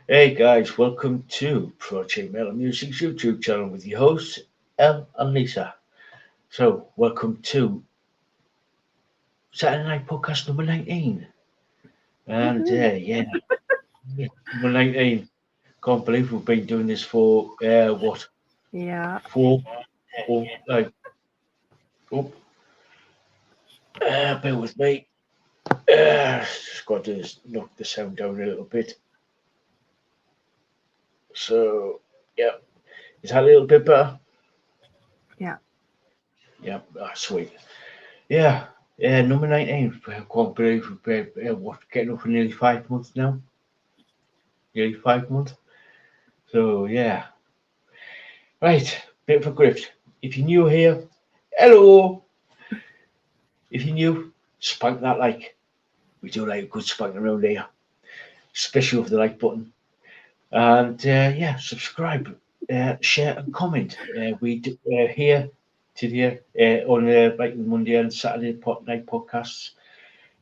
Hey guys, welcome to Project Metal Music's YouTube channel with your hosts, Ell and Lisa. So, welcome to Saturday Night Podcast number 19. And Woohoo. yeah, number 19. Can't believe we've been doing this for, what, Yeah. four, oh, bear with me. Just got to knock the sound down a little bit. So, yeah, is that a little bit better? Yeah. Yeah, sweet. Yeah, yeah, number 19. I can't believe we've been, what, getting up for nearly 5 months now. Nearly 5 months. So, yeah. Right, bit of a grift. If you're new here, hello. If you're new, spank that like. We do like a good spank around here, especially with the like button. And yeah, subscribe, share, and comment. We do, here today on like Monday and Saturday night podcasts.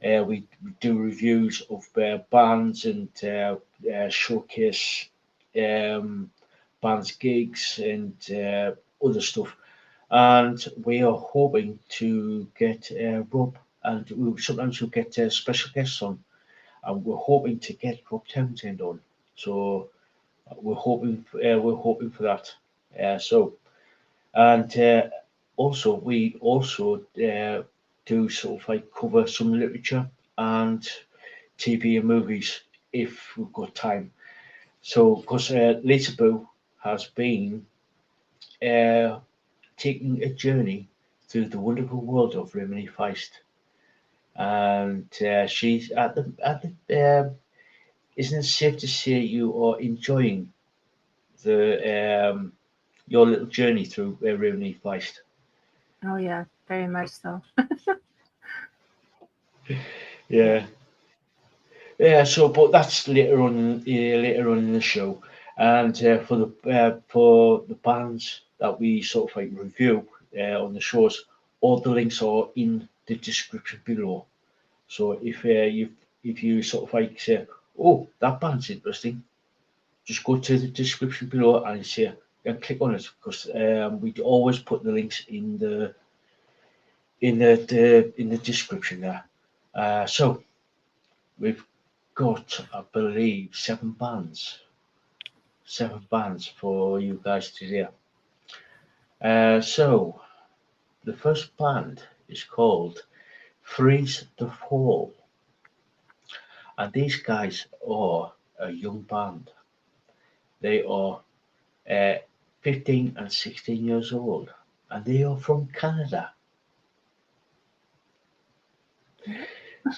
We do reviews of bands and showcase um, bands gigs and other stuff. And we are hoping to get Rob, and sometimes we'll get special guests on. And we're hoping to get Rob Townsend on. So we're hoping for that. So and also we also do sort of like cover some literature and TV and movies if we've got time. So, because Lisaboo has been uh, taking a journey through the wonderful world of Raymond E Feist, and she's at the. Isn't it safe to say you are enjoying the your little journey through Raymond E Feist? Oh, yeah. Very much so. Yeah. Yeah, yeah. So, but that's later on in the show, and for the bands that we sort of like review on the shows, all the links are in the description below. So if you sort of like say, oh, that band's interesting, just go to the description below and say and click on it because we always put the links in the description there. So we've got, I believe, seven bands for you guys to hear. So the first band is called Freeze the Fall, and these guys are a young band. They are uh, 15 and 16 years old, and they are from Canada. Yeah.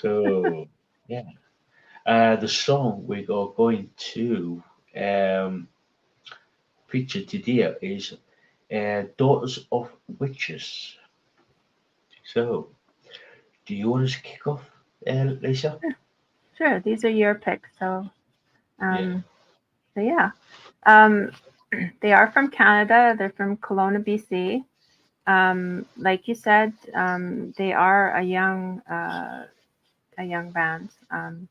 So yeah, the song we are going to um, feature today is Daughters of Witches. So, do you want us to kick off, Lisa? Sure. These are your picks. Yeah. Um, so yeah. Um, they are from Canada. They're from Kelowna, BC. Like you said, they are a young band. Um,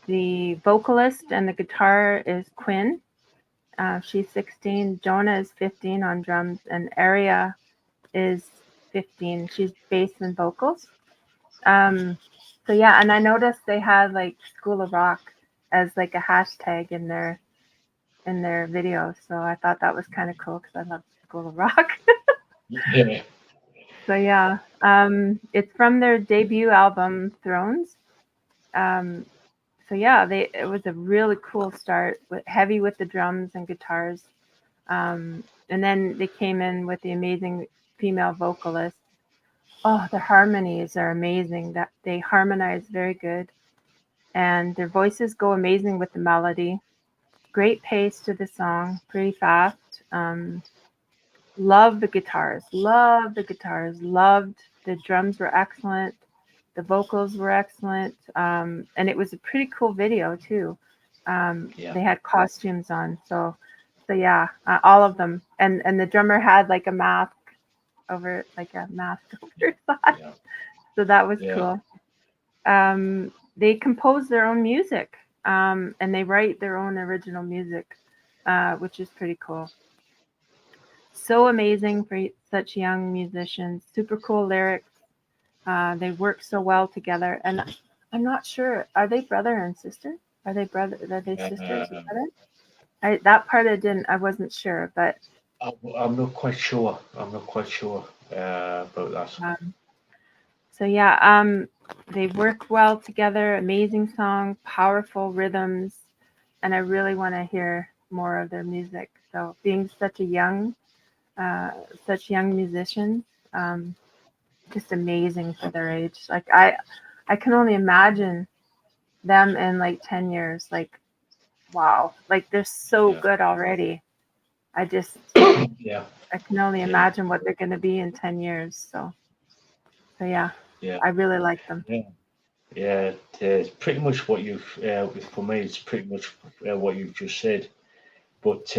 the vocalist and the guitar is Quinn. She's 16. Jonah is 15 on drums, and Aria is 15. She's bass and vocals. Um, so yeah, and I noticed they had like School of Rock as like a hashtag in their video. So I thought that was kind of cool because I love School of Rock. Yeah. So yeah, it's from their debut album Thrones. Um, so yeah, it was a really cool start with heavy with the drums and guitars. And then they came in with the amazing female vocalist. Oh, the harmonies are amazing. That they harmonize very good, and their voices go amazing with the melody. Great pace to the song, pretty fast. Love the guitars. Love the guitars. Loved the drums were excellent. The vocals were excellent, and it was a pretty cool video too. Yeah. They had costumes on, so yeah, all of them, and the drummer had like a mask over his eyes, Yeah. so that was Yeah. cool. They composed their own music. and they write their own original music, which is pretty cool. So amazing for such young musicians. Super cool lyrics. They work so well together, and I'm not sure. Are they brother and sister? Are they sisters or brother? That part I wasn't sure, but I'm not quite sure. I'm not quite sure about that. So yeah, they work well together. Amazing song, powerful rhythms, and I really want to hear more of their music. So being such young musicians, just amazing for their age. Like I can only imagine them in like 10 years. Like wow, like they're so good already. I just Yeah. I can only imagine what they're going to be in 10 years. So yeah, I really like them. Yeah, it's pretty much what you've. For me, it's pretty much what you've just said. But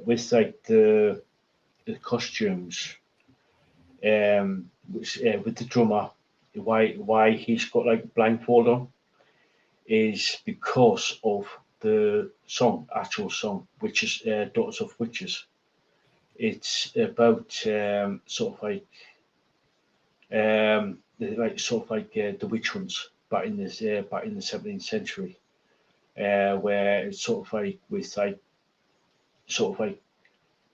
with like the costumes, with the drummer, why he's got like blindfold on is because of the actual song, which is Daughters of Witches. It's about sort of the witch hunts back in the 17th century, where it's sort of like with like sort of like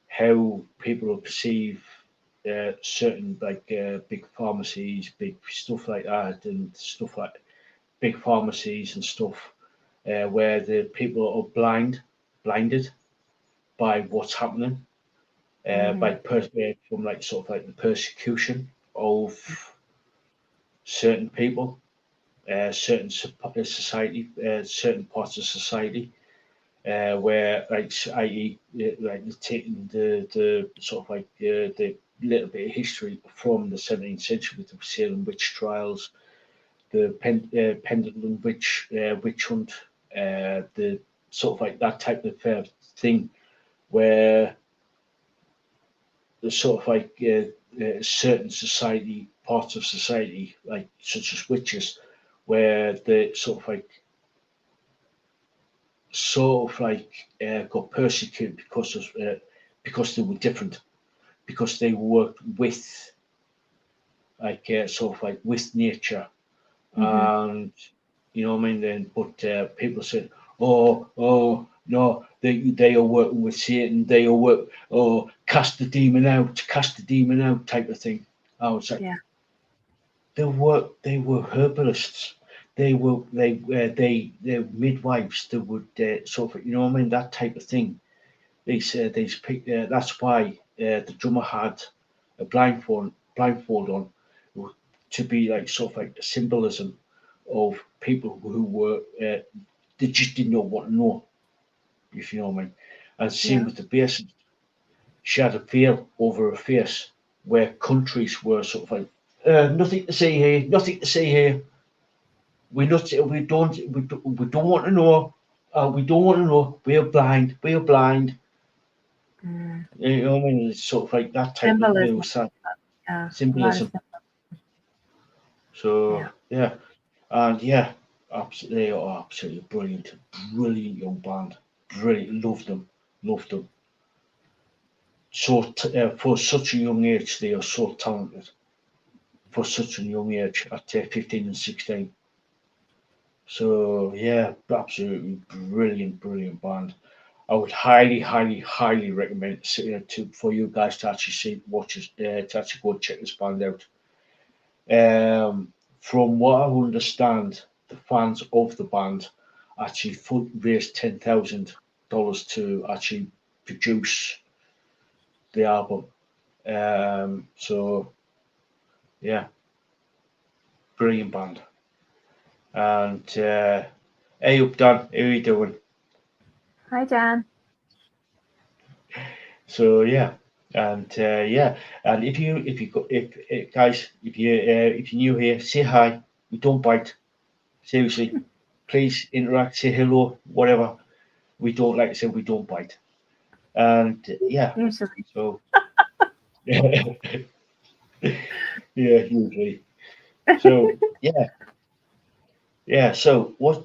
how people perceive certain big pharmacies, big stuff like that, and stuff like big pharmacies and stuff, where the people are blinded by what's happening, from like sort of like the persecution of certain people, certain parts of society, where like i.e. Like taking the sort of like the little bit of history from the 17th century with the Salem witch trials, the Pendleton witch hunt, the sort of like that type of thing, where the sort of like certain parts of society, like such as witches, where they got persecuted because they were different, because they worked with with nature, Mm-hmm. and you know what I mean. Then, but people said, "Oh, no, they are working with Satan. They are cast cast the demon out," type of thing. I was like, Yeah. they were herbalists. They're midwives. They would you know what I mean, that type of thing. They picked. That's why the drummer had a blindfold on, to be like sort of like a symbolism of people who were they just didn't know what to know, if you know what I mean. And same Yeah. with the bassist, she had a veil over her face, where countries were sort of like, nothing to see here, nothing to see here. We don't want to know. We don't want to know. We are blind. We are blind. Mm. You know what I mean? It's sort of like that type of Symbolism. Yeah. A lot of symbolism. So yeah. and absolutely, they are absolutely brilliant, brilliant young band, brilliant. Loved them. So for such a young age, they are so talented. For such a young age, at 15 and 16. So absolutely brilliant band. I would highly recommend for you guys to actually to actually go check this band out. From what I understand, the fans of the band actually raised $10,000 to actually produce the album. So yeah, brilliant band. And hey up Dan, how you doing? Hi, Jan. So and if you go if guys if you're new here, say hi. We don't bite. Seriously, please interact, say hello, whatever. We don't, like I said, we don't bite. And Usually. so yeah, usually. So So what?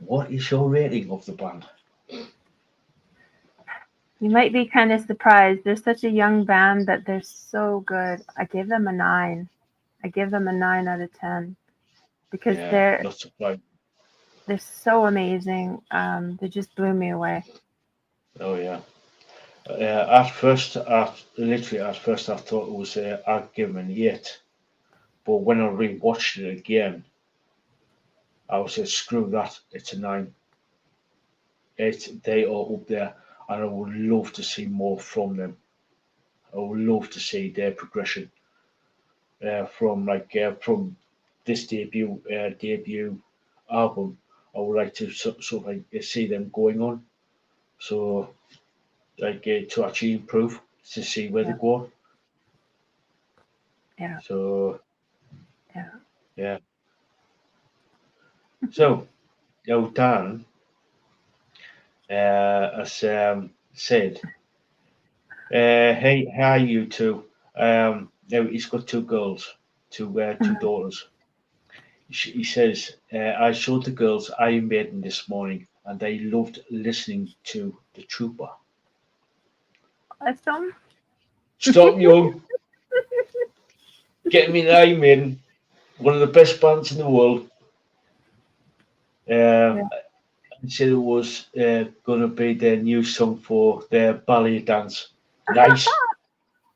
what is your rating of the band? You might be kind of surprised. They're such a young band that they're so good. I give them a 9. I give them a 9 out of 10 because Yeah, not surprised. they're so amazing. They just blew me away. Oh yeah. At first, literally at first, I thought it was I'd give them an 8, but when I rewatched it again, I was screw that. It's a 9. They are up there, and I would love to see more from them. I would love to see their progression from this debut album. I would like to sort of like see them going on. So to actually improve to see where they Yeah. go. Yeah. So Yeah. yeah. So now Dan has said, "Hey, how are you two? Now he's got 2 girls, two daughters. He says, I showed the girls Iron Maiden this morning, and they loved listening to the Trooper. Awesome. Stop young, get me an Iron Maiden, one of the best bands in the world." Yeah. He said it was going to be their new song for their ballet dance. Nice,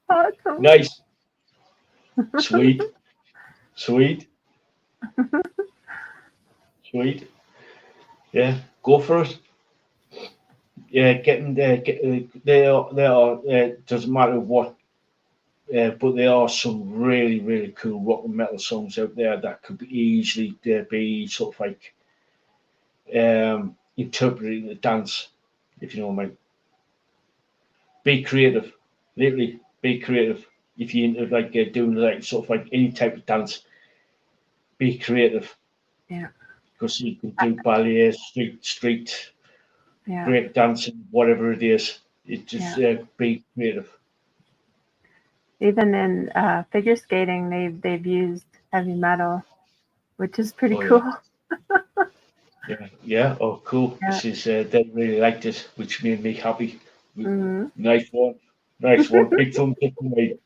Awesome. nice, sweet, sweet, sweet. Yeah, go for it. Yeah, getting there. They are. Doesn't matter what, but there are some really, really cool rock and metal songs out there that could easily be sort of like interpreting the dance, if you know what I mean. Be creative, literally. Be creative. If you into like doing like sort of like any type of dance, be creative Yeah. because you can do ballet, street, Yeah. break dancing, whatever it is. It just Yeah. be creative. Even in figure skating, they've used heavy metal, which is pretty Oh yeah, cool. yeah, yeah. Oh, cool. Yeah. This is they really liked it, which made me happy. Hmm. Nice one, nice one. Big thumbs up for me.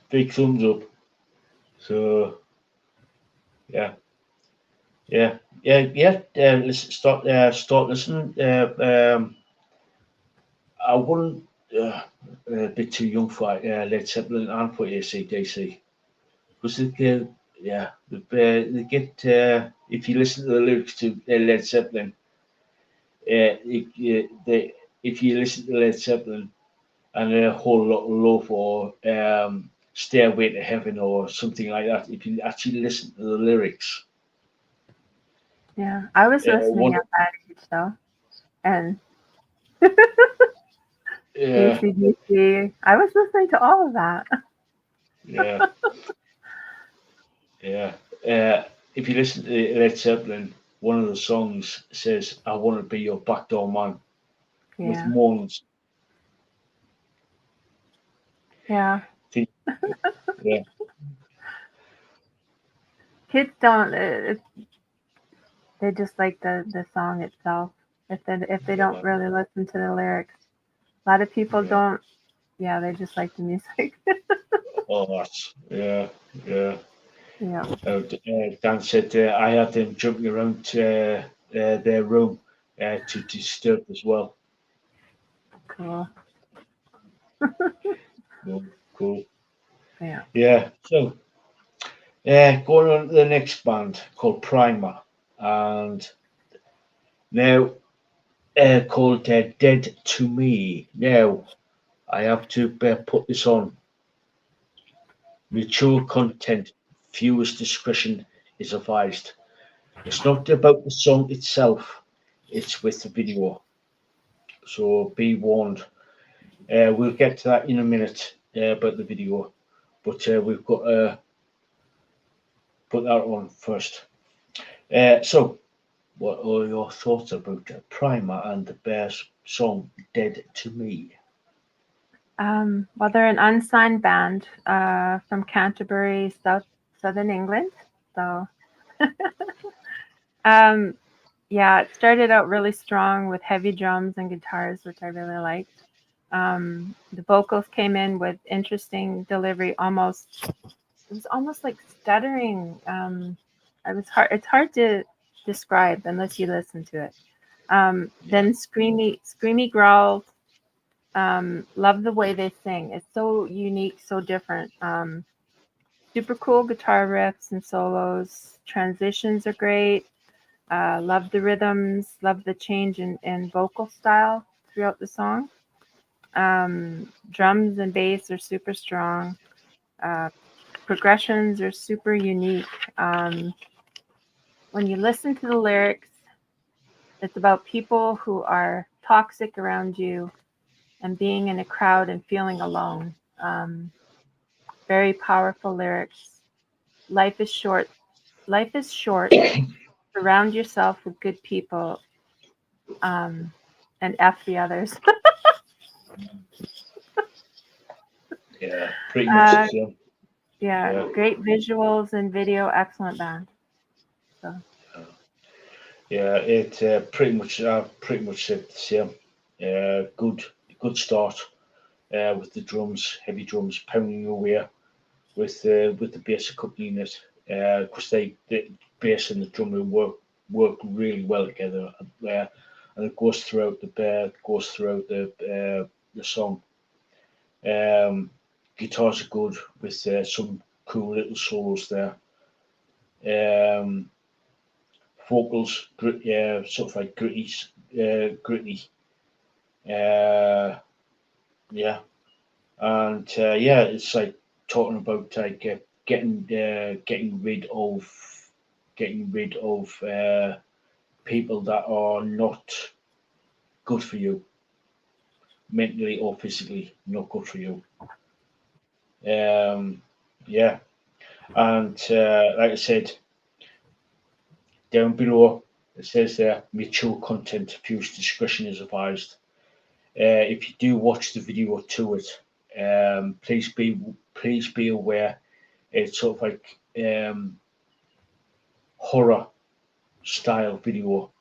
Big thumbs up. So yeah, yeah, yeah, yeah. Start listening. I wouldn't. A bit too young for Led Zeppelin and for AC/DC because yeah, they get. If you listen to the lyrics to Led Zeppelin, if you listen to Led Zeppelin and a whole lot of love or Stairway to Heaven or something like that, if you actually listen to the lyrics, Yeah. I was listening one, at that age though, and yeah, AC/DC. I was listening to all of that. yeah, yeah. Uh, if you listen to Led Zeppelin, one of the songs says, "I want to be your backdoor man" with Yeah. moans. Yeah. Yeah, Kids don't. They just like the song itself. If they don't yeah, really listen to the lyrics, a lot of people yeah. don't. Yeah, they just like the music. Oh, that's yeah. Yeah. Dan said I had them jumping around their room to disturb as well. Cool. Cool, cool. Yeah. Yeah. So going on to the next band called Pryma, and now called Dead to Me. Now I have to put this on. Mature content, viewers' discretion is advised. It's not about the song itself; it's with the video. So be warned. We'll get to that in a minute about the video, but we've got to put that on first. So, what are your thoughts about Primer and the Bears song "Dead to Me"? Well, they're an unsigned band from Canterbury, southern England. So Yeah, it started out really strong with heavy drums and guitars, which I really liked. The vocals came in with interesting delivery, it was almost like stuttering. It's hard to describe unless you listen to it. Then screamy growls. Love the way they sing. It's so unique, so different. Super cool guitar riffs and solos. Transitions are great. Love the rhythms. Love the change in vocal style throughout the song. Drums and bass are super strong. Progressions are super unique. When you listen to the lyrics, it's about people who are toxic around you and being in a crowd and feeling alone. Very powerful lyrics. Life is short. Life is short. Surround yourself with good people, and F the others. Yeah, pretty much. Yeah, great visuals and video, excellent band. So Yeah, it pretty much said the same. Good start with the drums, heavy drums pounding away with the bass accompaniment. Because the bass and the drum work really well together, and it goes throughout the song. Guitars are good with some cool little solos there. Um, Vocals, yeah, sort of like gritty. Uh, yeah, and yeah, it's like talking about like getting rid of people that are not good for you, mentally or physically, not good for you. Yeah, and like I said, down below it says there, mature content, views discretion is advised. If you do watch the video to it, please be aware it's sort of like horror style video,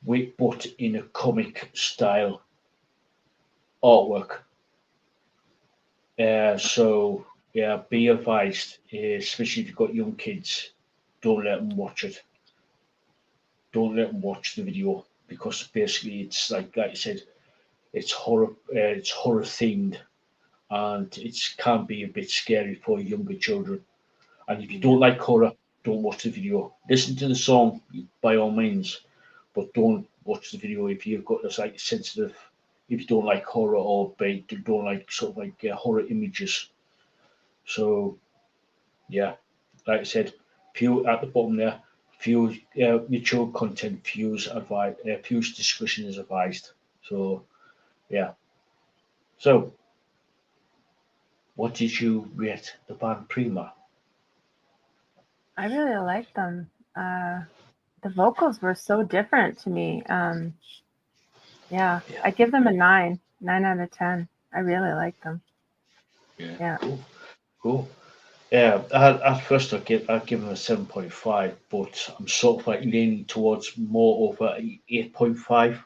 but in a comic style artwork. So yeah, be advised, especially if you've got young kids, don't let them watch it. Don't let them watch the video because basically it's like I said, it's horror. It's horror themed, and it can be a bit scary for younger children. And if you don't like horror, don't watch the video. Listen to the song by all means, but don't watch the video if you've got this like sensitive. If you don't like horror or don't like sort of like horror images. So yeah, like I said, few at the bottom there. Few mature content. Views discretion is advised. So yeah. So what did you rate the band Pryma? I really liked them. The vocals were so different to me. Yeah, Yeah. I give them a 9 out of 10. I really like them. Yeah. Yeah. Cool. Yeah, at first I'd give them a 7.5, but I'm sort of like leaning towards more over 8.5.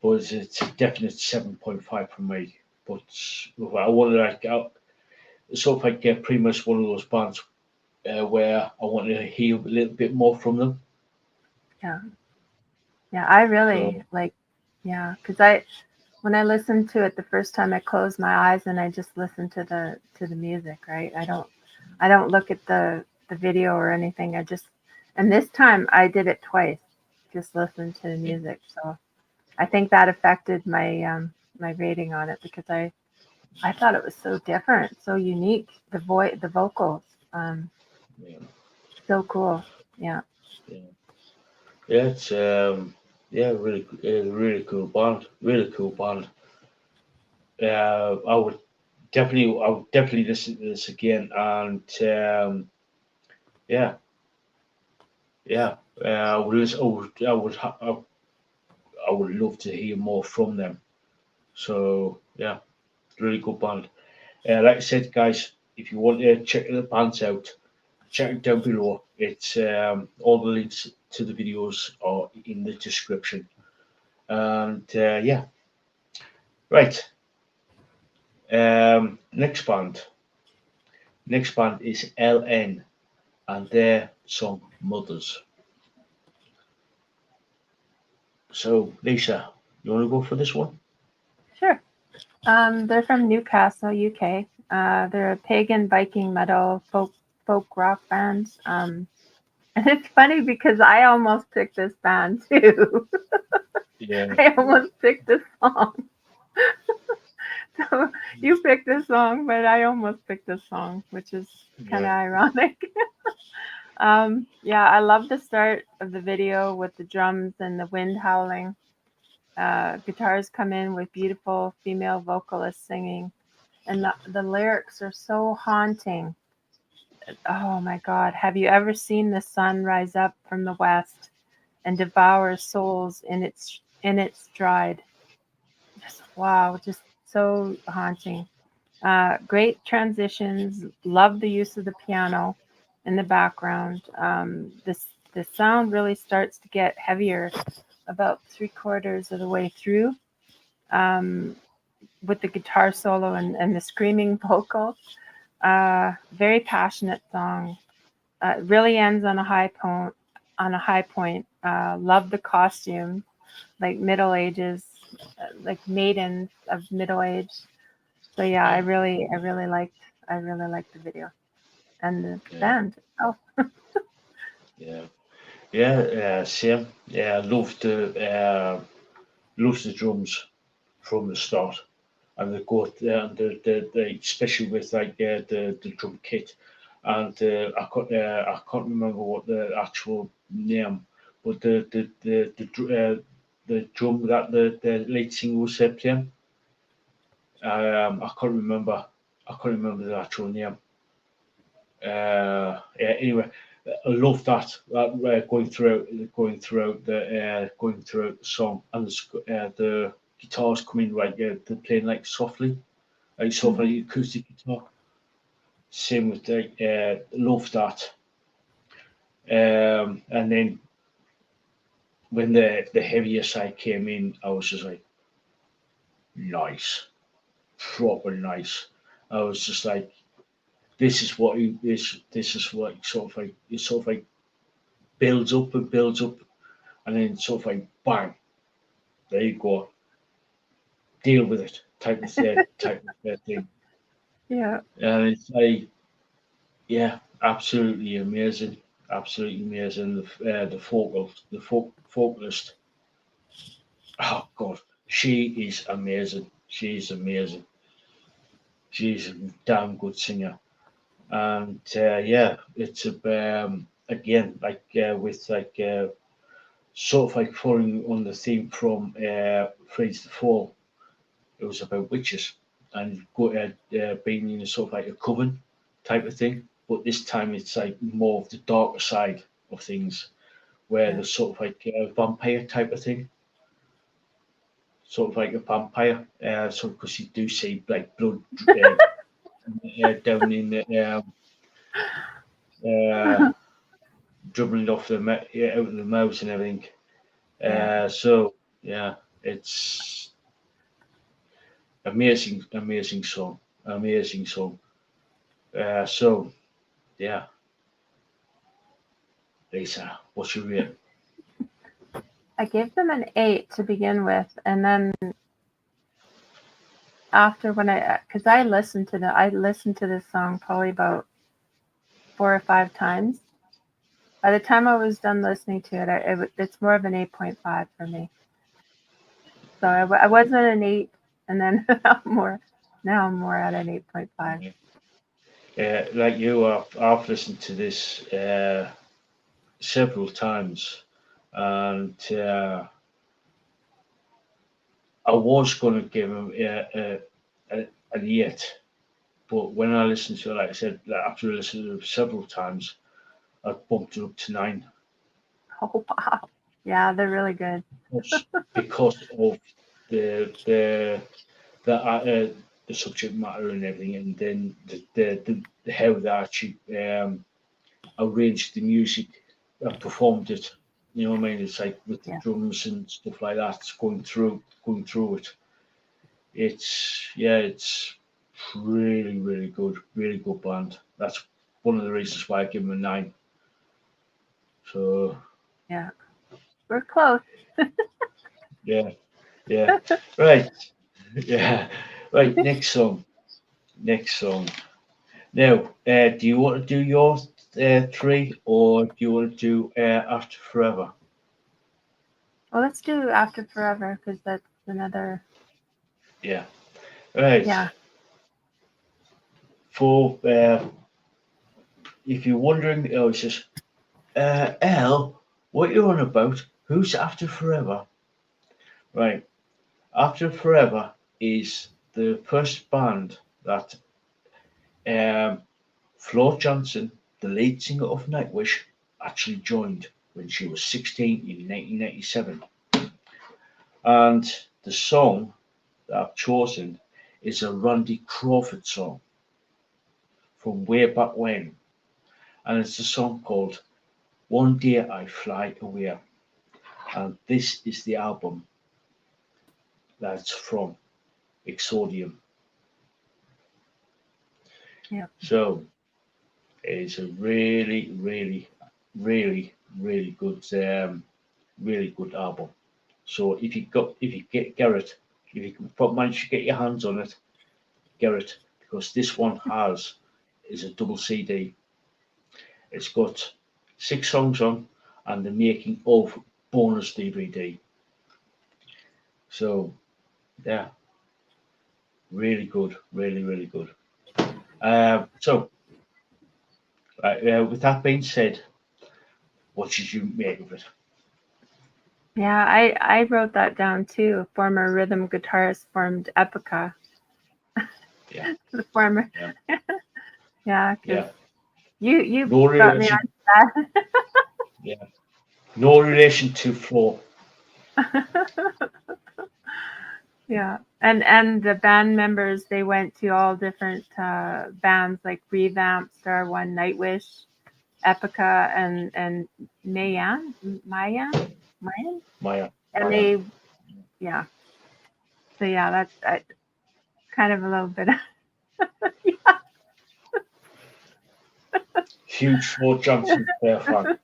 But it's a definite 7.5 for me. But I want to it's sort of like pretty much one of those bands where I want to hear a little bit more from them. Yeah. Yeah, I So really like, yeah, because when I listened to it the first time, I closed my eyes and I just listened to the music, right? I don't look at the video or anything. And this time I did it twice, just listened to the music. So I think that affected my rating on it because I thought it was so different, so unique. The vocals, yeah, so cool. Yeah. yeah, yeah, it's yeah, really cool band, really cool band. I would definitely listen to this again, and yeah, yeah, I would, listen, I would love to hear more from them. So yeah, really good band. Like I said, guys, if you want to check the bands out, check it down below. It's all the links to the videos are in the description. And yeah, right. Next band. Next band is LN and their song Mothers. So Lisa, you want to go for this one? Sure. They're from Newcastle, UK. They're a pagan Viking metal folk rock band. And it's funny because I almost picked this band too. Yeah. I almost picked this song. So you picked this song, but I almost picked this song, which is kind of ironic. Yeah, I love the start of the video with the drums and the wind howling. Guitars come in with beautiful female vocalists singing, and the lyrics are so haunting. Oh my God, have you ever seen the sun rise up from the west and devour souls in its stride? Just wow, just so haunting. Great transitions. Love the use of the piano in the background. The sound really starts to get heavier about 3/4 of the way through, with the guitar solo and the screaming vocal. Very passionate song. Really ends on a high point. Love the costume, like Middle Ages, like maidens of middle age. So yeah, I really liked the video and the band. Oh, Same. Yeah, loved the drums from the start, and the especially with like the drum kit, and I can't remember what the actual name, but the drum that the lead singer was playing. I can't remember. I can't remember the actual name. Yeah, anyway, I love that going throughout the song, and the guitars coming they're playing like softly, like softly acoustic guitar. Same with the love that. And then when the heavier side came in, I was just like, nice, proper nice. I was just like, this is what it sort of like builds up, and then sort of like bang, there you go, deal with it type of thing. yeah. And it's like, yeah, absolutely amazing. The vocalist, oh god, she is amazing. She's amazing. She's a damn good singer. And yeah, it's again like with like sort of like following on the theme from Fridays the Fall. It was about witches and being in a sort of like a coven type of thing. But this time it's like more of the darker side of things, where Yeah. there's sort of like a vampire type of thing, sort of like a vampire. So because you do see like blood down in the uh, dribbling off out of the mouth and everything. Yeah. So yeah, it's amazing song, amazing song. So yeah, Lisa, what's your rate? I gave them an 8 to begin with, and then after because I listened to this song probably about 4 or 5 times. By the time I was done listening to it, it's more of an 8.5 for me. So I was at an 8, and then now I'm more at an 8.5. Like you, I've listened to this several times, and I was going to give him an 8, but when I listened to it, like I said, after listening to it several times, I bumped it up to 9. Oh wow! Yeah, they're really good. Because of the the the subject matter and everything, and then the how they actually arranged the music and performed it. You know what I mean? It's like with the Yeah. drums and stuff like that, going through it. It's really good band. That's one of the reasons why I give them a 9. So Yeah. We're close. yeah, right, yeah, right. Next song. Now, do you want to do your 3, or do you want to do After Forever? Well, let's do After Forever because that's another. Yeah, right. Yeah. For if you're wondering, oh, it's just L, what you on about? Who's After Forever? Right, After Forever is the first band that Flo Johnson, the lead singer of Nightwish, actually joined when she was 16 in 1987. And the song that I've chosen is a Randy Crawford song from way back when. And it's a song called One Day I Fly Away. And this is the album that's from Exodium. Yeah. So it's a really good, really good album. So if you get it, if you can manage to get your hands on it, get it, because this one is a double CD. It's got 6 songs on and the making of bonus DVD. So yeah, really good, really good. So with that being said, what did you make of it? Yeah, I wrote that down too. Former rhythm guitarist formed Epica. Yeah, The former. yeah, Yeah, because yeah. you No got me relation. on Yeah, no relation to Flo. that. Yeah, and the band members, they went to all different bands like Revamp, Star One, Nightwish, Epica, and Mayan, Maya, and Maya. they, yeah. So yeah, that's kind of a little bit. Huge Flo Johnson fan.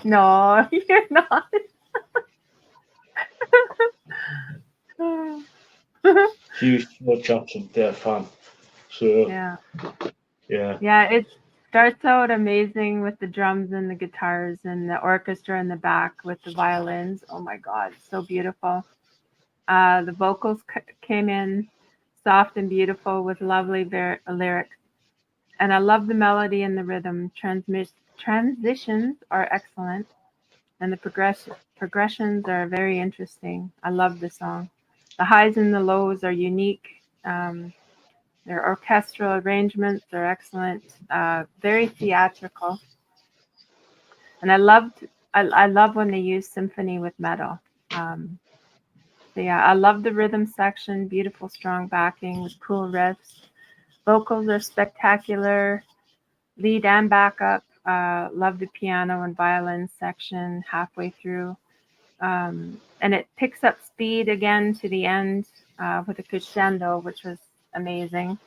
No, you're not. Huge Flo Johnson fan. So Yeah, yeah, yeah. It starts out amazing with the drums and the guitars and the orchestra in the back with the violins. Oh my God, so beautiful. The vocals came in soft and beautiful with lovely lyrics. And I love the melody and the rhythm. Transitions are excellent, and the progressions are very interesting. I love the song. The highs and the lows are unique. Their orchestral arrangements are excellent, very theatrical. And I love when they use symphony with metal. Um, So yeah, I love the rhythm section, beautiful strong backing with cool riffs. Vocals are spectacular, lead and backup. Love the piano and violin section halfway through. And it picks up speed again to the end with a crescendo, which was amazing.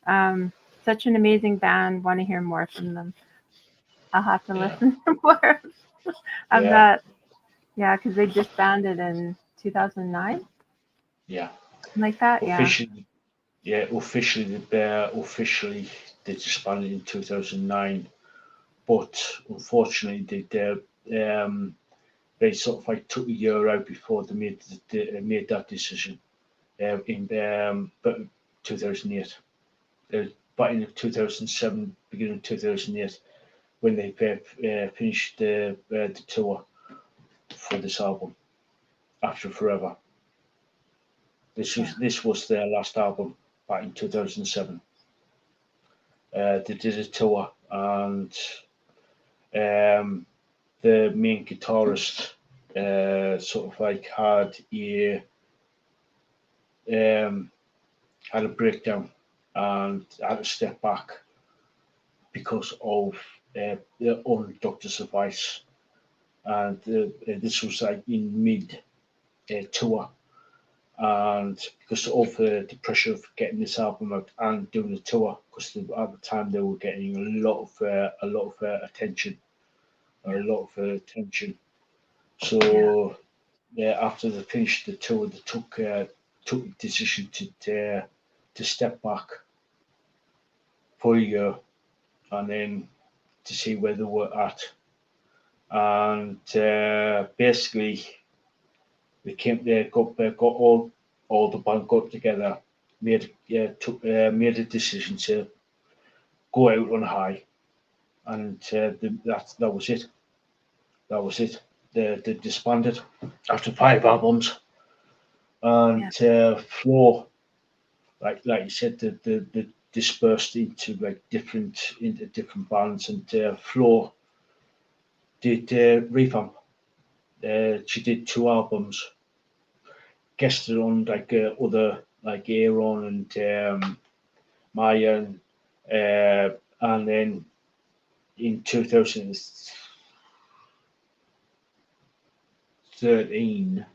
Um, Such an amazing band. Want to hear more from them. I'll have to yeah, listen to more of yeah, that. Yeah, because they disbanded in 2009, yeah. like that. Yeah. Officially, yeah, officially they disbanded in 2009, but unfortunately they sort of like took a year out before they made that decision. In but 2008, back in 2007, beginning of 2008, when they finished the tour for this album, After Forever. Yeah. This was their last album back in 2007. They did a tour, and um, the main guitarist sort of like um, had a breakdown and had to step back because of their own doctor's advice. And this was like in mid tour, and because of the pressure of getting this album out and doing the tour, because at the time they were getting a lot of attention, a lot of attention. So after they finished the tour, they took the decision to step back for a year and then to see where they were at. And basically, they got all the band got together, made a decision to go out on high, and that was it. That was it. They disbanded after 5 albums, and Floor, like you said, the dispersed into different bands, and Floor did revamp. She did 2 albums, guested on like other like Aaron and Maya, and then in 2013,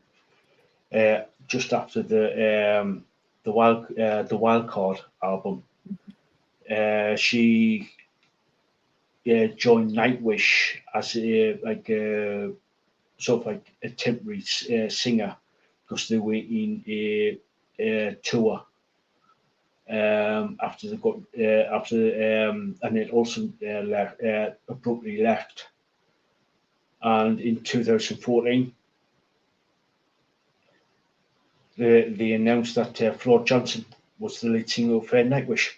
just after the wild card album, she joined Nightwish as a sort of like a temporary singer because they were in a tour after they got and then also abruptly left. And in 2014, they announced that Floor Johnson was the lead singer of Nightwish.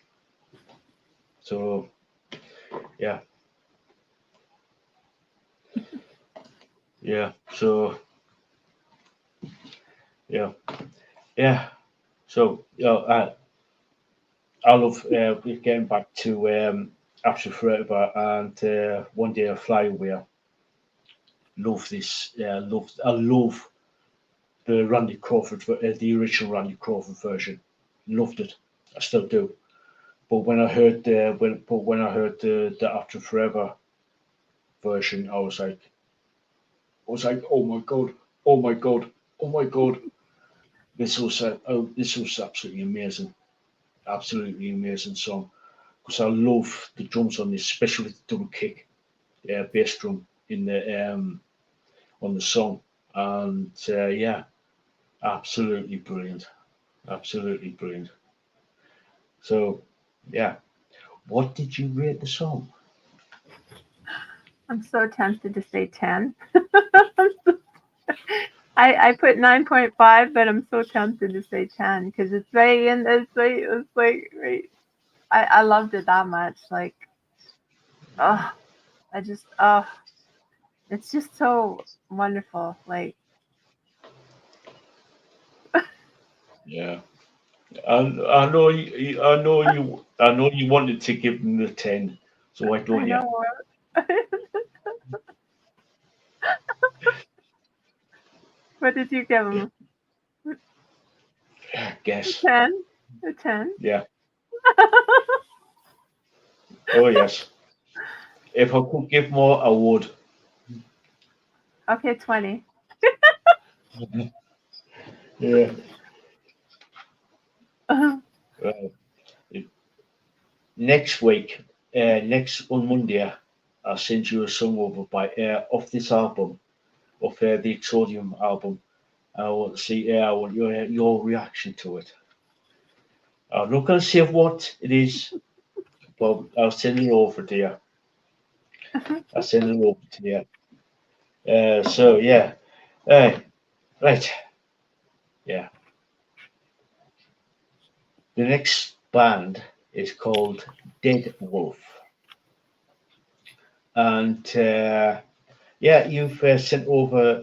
So, yeah. Yeah, so, yeah. So, I love getting back to After Forever and One Day I Fly Away. Love this. I love the Randy Crawford, the original Randy Crawford version. Loved it. I still do. But when I heard the After Forever version, I was like, oh my god, oh my god, oh my god. This was absolutely amazing song. Because I love the drums on this, especially with the double kick, bass drum in the on the song, and absolutely brilliant, absolutely brilliant. So, yeah, what did you rate the song? I'm so tempted to say 10. I put 9.5, but I'm so tempted to say 10 because it's right in. It's like right. I loved it that much. Like, it's just so wonderful. Like, Yeah, I know you wanted to give them the 10, so why don't I you? know. What did you give him? I guess. 10. A 10. Yeah. Oh yes. If I could give more, I would. Okay, 20. Yeah. Uh-huh. Next week, next on Monday, I'll send you a song over by off this album, of the Exodium album. I want to see. I want your reaction to it. I'm not going to say what it is, but I'll send it over to you. I'll send it over to you. So yeah, right, yeah. The next band is called Deadwolff, and you've sent over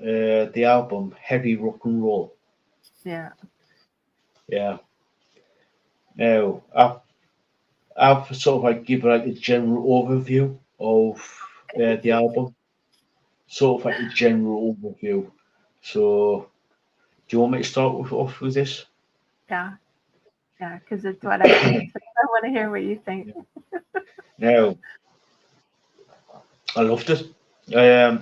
the album Heavy Rock and Roll. Yeah. Yeah. Now I've sort of like given like a general overview of the album, sort of like a general overview. So, do you want me to start off with this? Yeah. Yeah. Because it's what I think. So I want to hear what you think. Now, I loved it.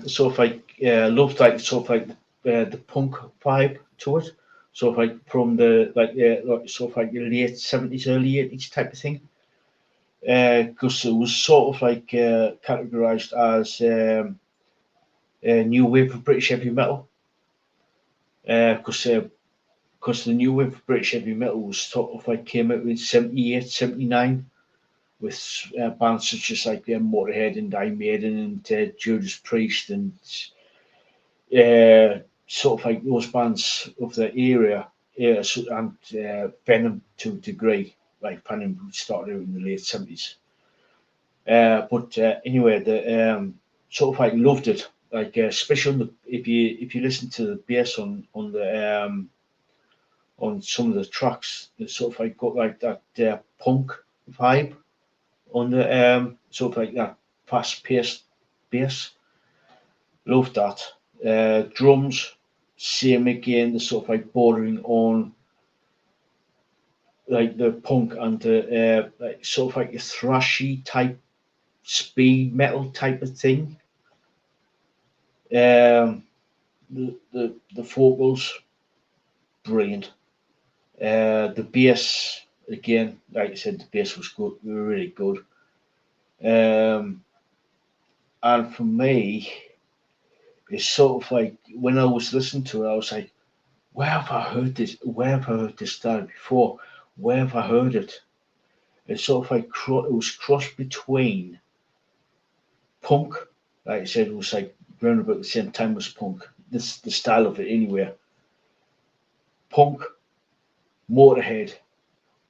Sort of like loved like sort of like the punk vibe to it. Sort of like from the like sort of like the late 70s, early 80s type of thing. Because it was sort of like categorized as a new wave of British heavy metal. Because the new wave of British heavy metal was sort of like came out in 78, 79 with bands such as like Motorhead and Iron Maiden and Judas Priest and sort of like those bands of the era, and Venom to a degree, like Venom started out in the late 70s. But anyway, the sort of like loved it, like especially on the, if you listen to the bass on the on some of the tracks, it's sort of like got like that punk vibe on the sort of like that fast paced bass. Love that. Drums, same again. The sort of like bordering on like the punk and the like sort of like a thrashy type speed metal type of thing. The vocals, brilliant. The bass again, like I said, the bass was good, really good. Um, and for me, it's sort of like when I was listening to it, I was like, where have I heard this? Where have I heard this style before? Where have I heard it? It's sort of like it was crossed between punk, like I said, it was like around about the same time as punk. This the style of it anyway. Punk, Motorhead,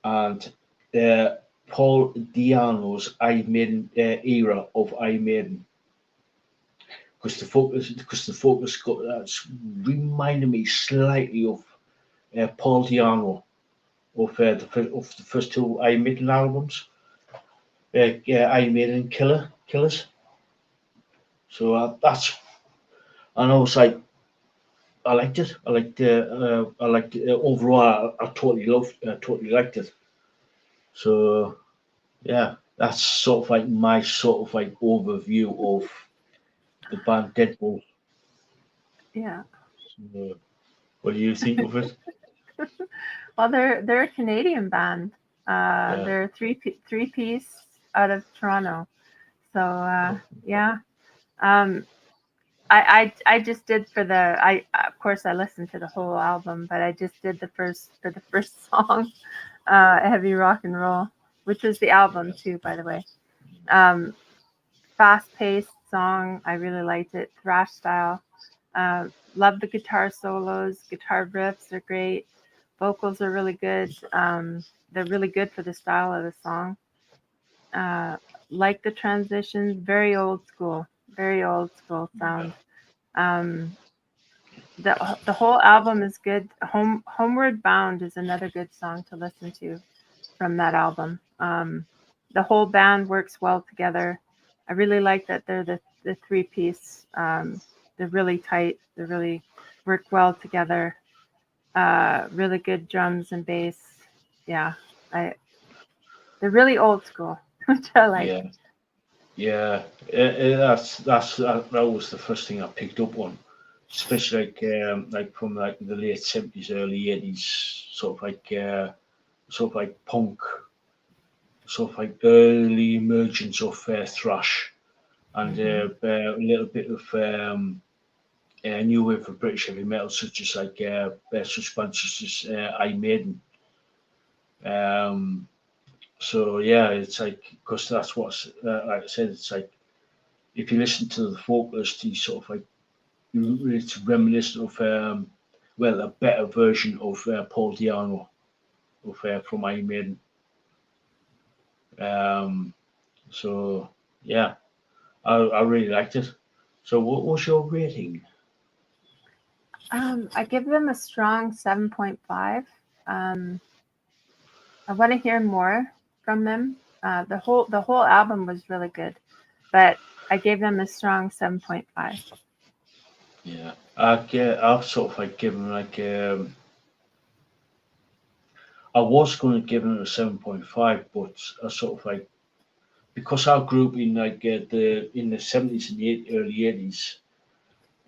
and uh, Paul Diano's Iron Maiden era of Iron Maiden. Because the focus got that's reminded me slightly of Paul Diano of the first two Iron Maiden albums, Iron Maiden Killers. So that's and I was like, I liked it. I liked it. Overall. I totally liked it. So yeah, that's sort of like my sort of like overview of the band Deadwolff. Yeah. So, what do you think of it? Well, they're a Canadian band. Yeah. They're a three piece out of Toronto. So yeah. Um, I just did for the I of course I listened to the whole album, but I just did the first song, Heavy Rock and Roll, which was the album too, by the way. Um, Fast paced song. I really liked it. Thrash style. Love the guitar solos. Guitar riffs are great. Vocals are really good. They're really good for the style of the song. Uh, like the transitions, very old school sound. Um, the whole album is good. Homeward Bound is another good song to listen to from that album. The whole band works well together. I really like that they're the three piece. They're really tight. They really work well together. Really good drums and bass. Yeah, I they're really old school, which I like. Yeah. Yeah. That was the first thing I picked up on, especially like from like the late 70s, early 80s, sort of like punk, sort of like early emergence of thrash and Hmm. a little bit of new wave of British heavy metal, such as like such bands such as Iron Maiden. Um, so yeah, it's like because that's what's like I said, it's like if you listen to the vocalist, he's sort of like it's reminiscent of well a better version of Paul Diano of from Iron Maiden. Um, so yeah, I really liked it. So what was your rating? I give them a strong 7.5. Um, I want to hear more from them. The whole album was really good, but I gave them a strong 7.5. Yeah, I've sort of like given like I was going to give it a 7.5, but I sort of like because I grew up in like in the 70s and the early 80s.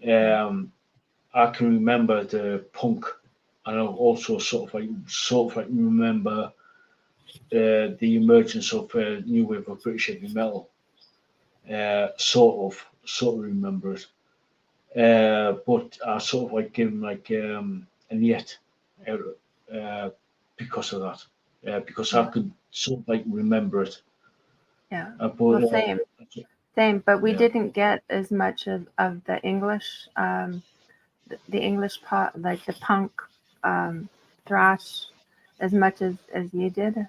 Yeah. I can remember the punk, and I also sort of like remember the emergence of new wave of British heavy metal. Sort of remember it. But I sort of like give him like and yet uh, because of that, because I Yeah. could sort of like remember it. Yeah. But Well, same, but we yeah, didn't get as much of the English, the English pop, like the punk, thrash, as much as you did.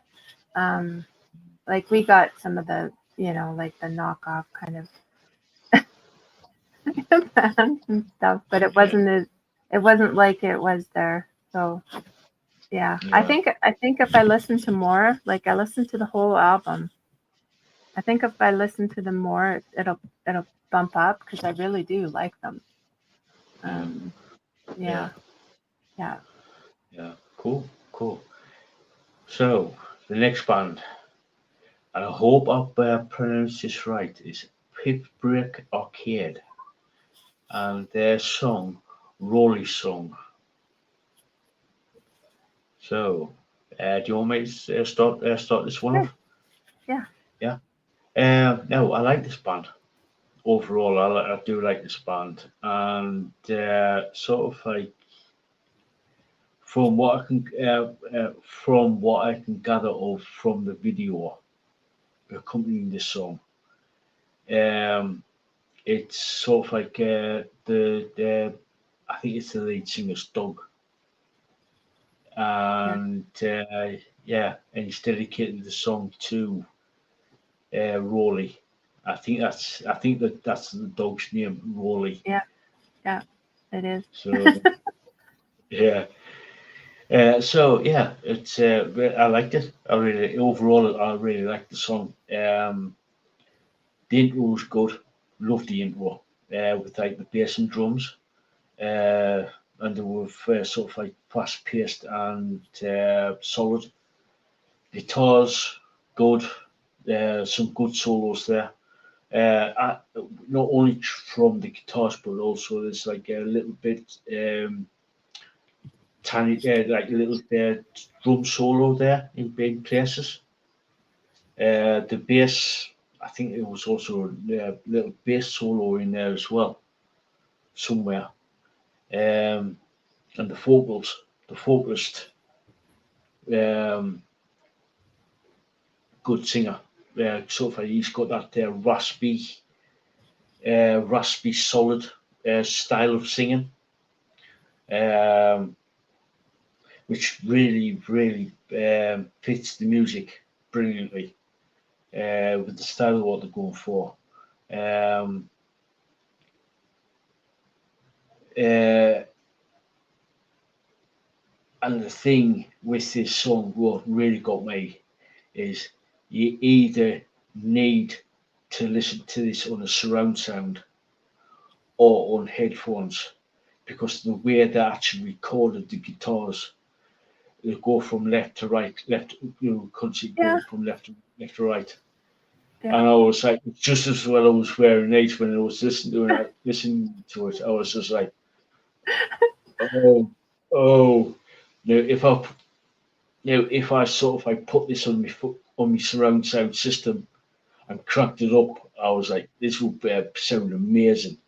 Um, like we got some of the, like the knockoff kind of bands and stuff, but yeah, it wasn't like it was there. So yeah, yeah, I think if I listen to more, like I listened to the whole album, I think if I listen to them more, it'll bump up because I really do like them. yeah, Um, yeah, yeah, yeah. yeah. Cool, cool. So the next band, and I hope I pronounced this right, is Piffbreak Arcade, and their song, Rolley Song. So, do you want me to start this one Sure. off? Yeah. Yeah. No, I like this band overall. I do like this band, and sort of like from what I can gather of from the video accompanying this song, um, it's sort of like the I think it's the lead singer's dog, Yeah. and yeah, and he's dedicated the song to Rolley. I think that's the dog's name, Rolley. Yeah. Yeah. It is. So yeah, so yeah, I liked it. I really liked the song. The intro was good. Loved the intro with like the bass and drums, uh, and they were sort of like fast paced and solid. Guitars good. Some good solos there. Not only from the guitars, but also there's like a little bit tiny, like a little drum solo there in places. The bass, I think it was also a little bass solo in there as well, somewhere. Um, and the vocalist, um, good singer. So far, he's got that raspy, solid style of singing, um, which really fits the music brilliantly with the style of what they're going for. Um, uh, and the thing with this song, what really got me is you either need to listen to this on a surround sound or on headphones because the way they actually recorded the guitars, they go from left to right, couldn't see Yeah. going from left to right. Yeah. And I was like, just as well I was wearing these when I was listening to it, I was just like, oh, oh. Now if I sort of like put this on my surround sound system and cranked it up, I was like, this will sound amazing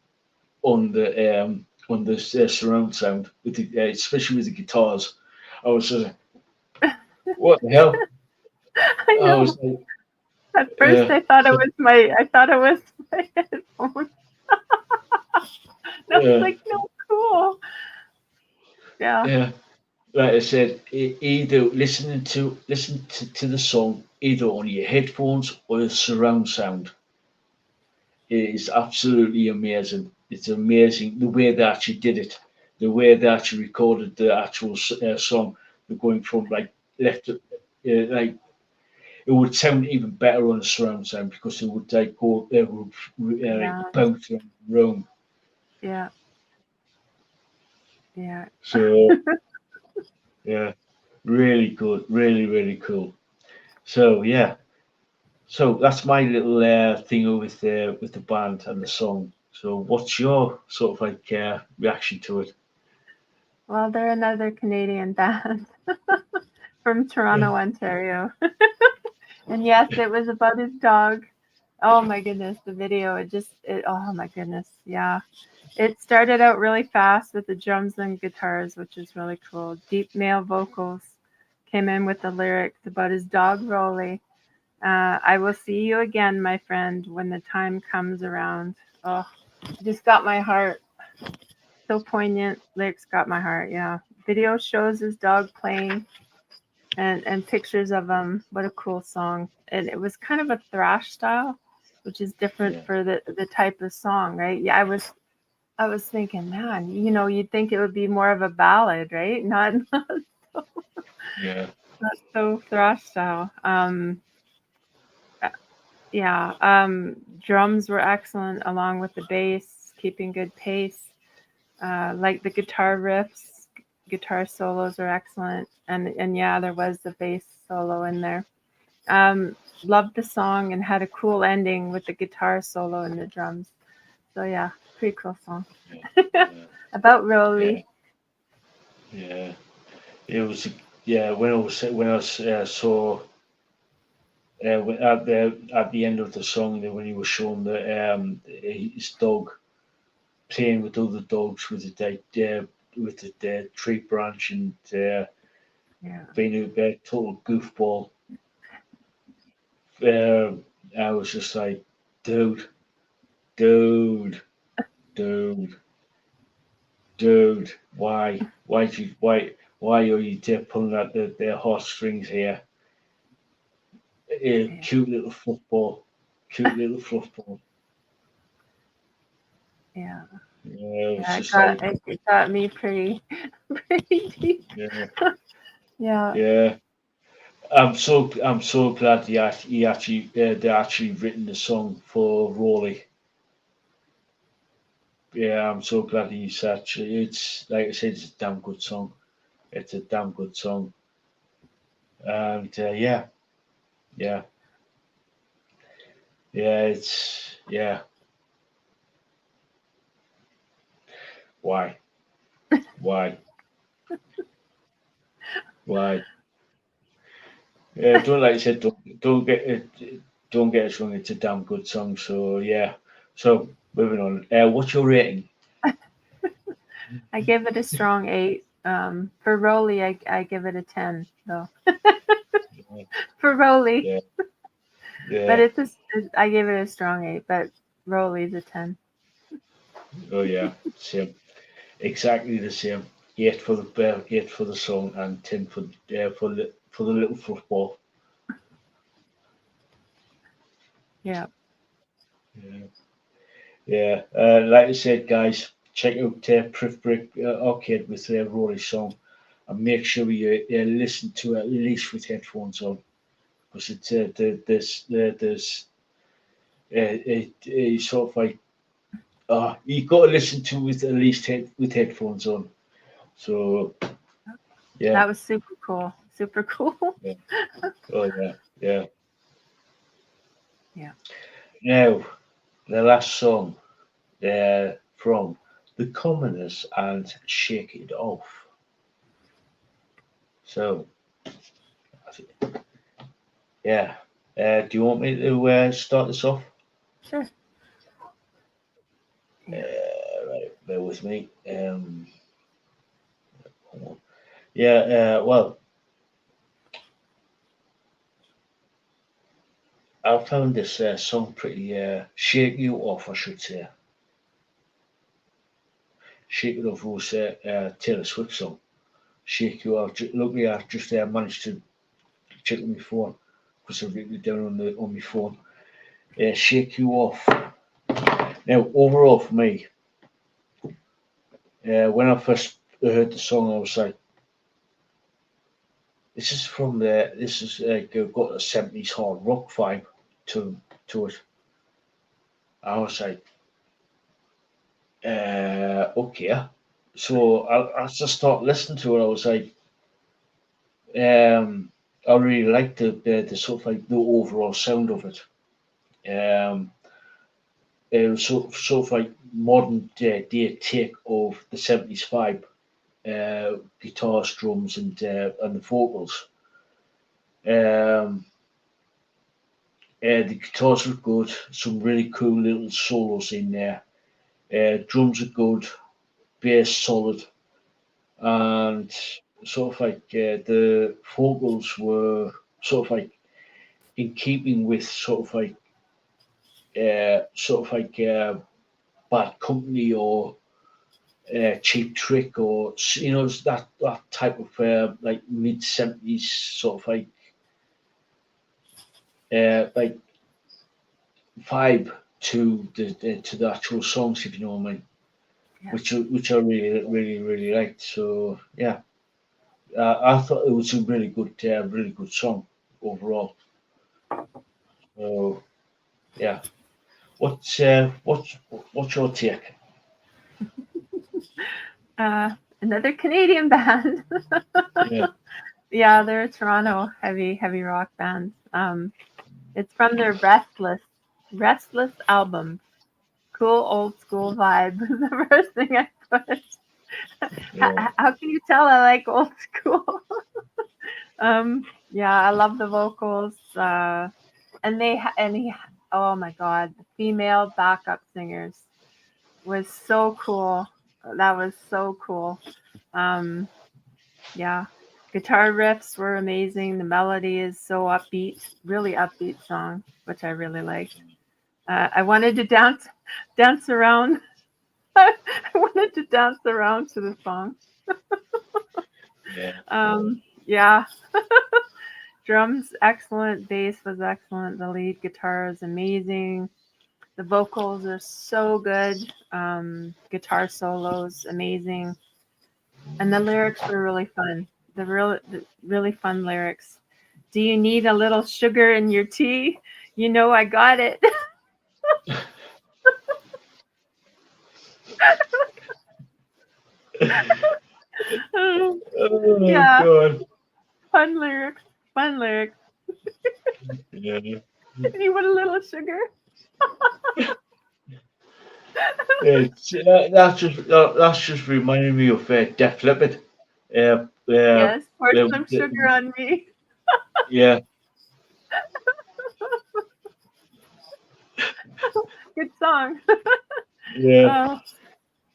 on the surround sound, with especially with the guitars. I was just like, what the hell? I I know. was like, At first, so, I thought it was my headphones. And I was uh, like, no, cool. Yeah. yeah. Like I said, either listen to the song either on your headphones or the surround sound. It is absolutely amazing. It's amazing the way they actually did it, the way they actually recorded the actual song. They're going from like left to like it would sound even better on a surround sound because it would like go it would like Yeah. bounce around the room. Yeah. Yeah. So yeah, really good, really cool. So yeah, So that's my little thing with the band and the song. So what's your sort of like reaction to it? Well, they're another Canadian band from Yeah. Toronto, Ontario. And yes, it was about his dog. Oh my goodness, the video, oh my goodness, yeah. It started out really fast with the drums and guitars, which is really cool. Deep male vocals came in with the lyrics about his dog, Rolley. I will see you again, my friend, when the time comes around. Oh, it just got my heart. So poignant. Lyrics got my heart, yeah. Video shows his dog playing and pictures of him. What a cool song. And it was kind of a thrash style, which is different Yeah. for the type of song, right? Yeah, I was thinking, man, you'd think it would be more of a ballad, right? Yeah. Not so thrash style. Uh, yeah, drums were excellent along with the bass, keeping good pace. Like the guitar riffs, guitar solos are excellent, and yeah, there was the bass solo in there. Loved the song and had a cool ending with the guitar solo and the drums. So yeah, pretty cool song. Yeah. Yeah. About Yeah. Rolly. Yeah. It was yeah when I saw at the end of the song there when he was showing his dog playing with other dogs with the tree branch and Yeah. being a total goofball. I was just like, dude, dude, dude, dude, why are you pulling at the heartstrings here? A Yeah. cute little football. Yeah. Yeah, it was Yeah, just like, it got me pretty pretty deep. yeah, Yeah. yeah. I'm so glad he actually they actually written the song for Rolley. Yeah, I'm so glad he's actually. It's like I said, it's a damn good song. It's a damn good song, and yeah, yeah. It's yeah. Why? Why? Why? Yeah, don't like I said. Don't get it. Don't get us wrong. It's a damn good song. So yeah. So moving on. What's your rating? I give it a strong 8. For Rolly, I give it a 10 though. For Rolly, Yeah, but yeah. I give it a strong 8, but Rolly's a 10. Oh yeah. Same. Exactly the same. Eight for the song and 10 for the little football. Yeah. Yeah, yeah. Like I said, guys, check out Piffbreak Arcade with their Rory song, and make sure you listen to it at least with headphones on, because it's there's it sort of like you got to listen to it with at least with headphones on. So yeah, That was super cool. Super cool. yeah. Oh yeah, yeah. Yeah. Now the last song from The Commoners and Shake It Off. So, yeah. Do you want me to start this off? Sure. Yeah. Right, bear with me. Yeah, well, I found this song pretty Shake You Off, I should say. Shake It Off was Taylor Swift song. Shake You Off. Luckily, I just managed to check on my phone because I've written it down on my phone. Shake You Off. Now, overall for me, when I first heard the song, I was like, this is like got a 70s hard rock vibe to to it. I was like, okay. So I just started listening to it. I was like, I really like the sort of like the overall sound of it. Um, it was sort of like modern day take of the 70s vibe, guitars, drums, and the vocals. Um, the guitars were good, some really cool little solos in there. Drums are good, bass solid, and sort of like the vocals were sort of like in keeping with sort of like Bad Company or Cheap Trick or that type of like mid 70s sort of like vibe to the actual songs, if you know what I mean, Yeah. which I really liked. So yeah, I thought it was a really good song overall. So yeah, what's what's your take? Another Canadian band. Yeah, Yeah, they're a Toronto heavy rock band. It's from their Restless album. Cool old school vibe. The first thing I put. yeah, How can you tell I like old school? Yeah, I love the vocals. And oh my god, the female backup singers was so cool. That was so cool. Um, yeah, guitar riffs were amazing. The melody is so upbeat, really upbeat song, which I really liked. I wanted to dance around. I wanted to dance around to the song. yeah, Yeah, drums excellent, bass was excellent. The lead guitar is amazing. The vocals are so good. Guitar solos amazing, and the lyrics were really fun. The really fun lyrics. Do you need a little sugar in your tea? You know I got it. Oh Yeah, god, fun lyrics. Fun lyrics. yeah. You want a little sugar? That's just reminding me of Def Leppard. Yes, pour Uh, some sugar on me. yeah, Good song. yeah, Oh,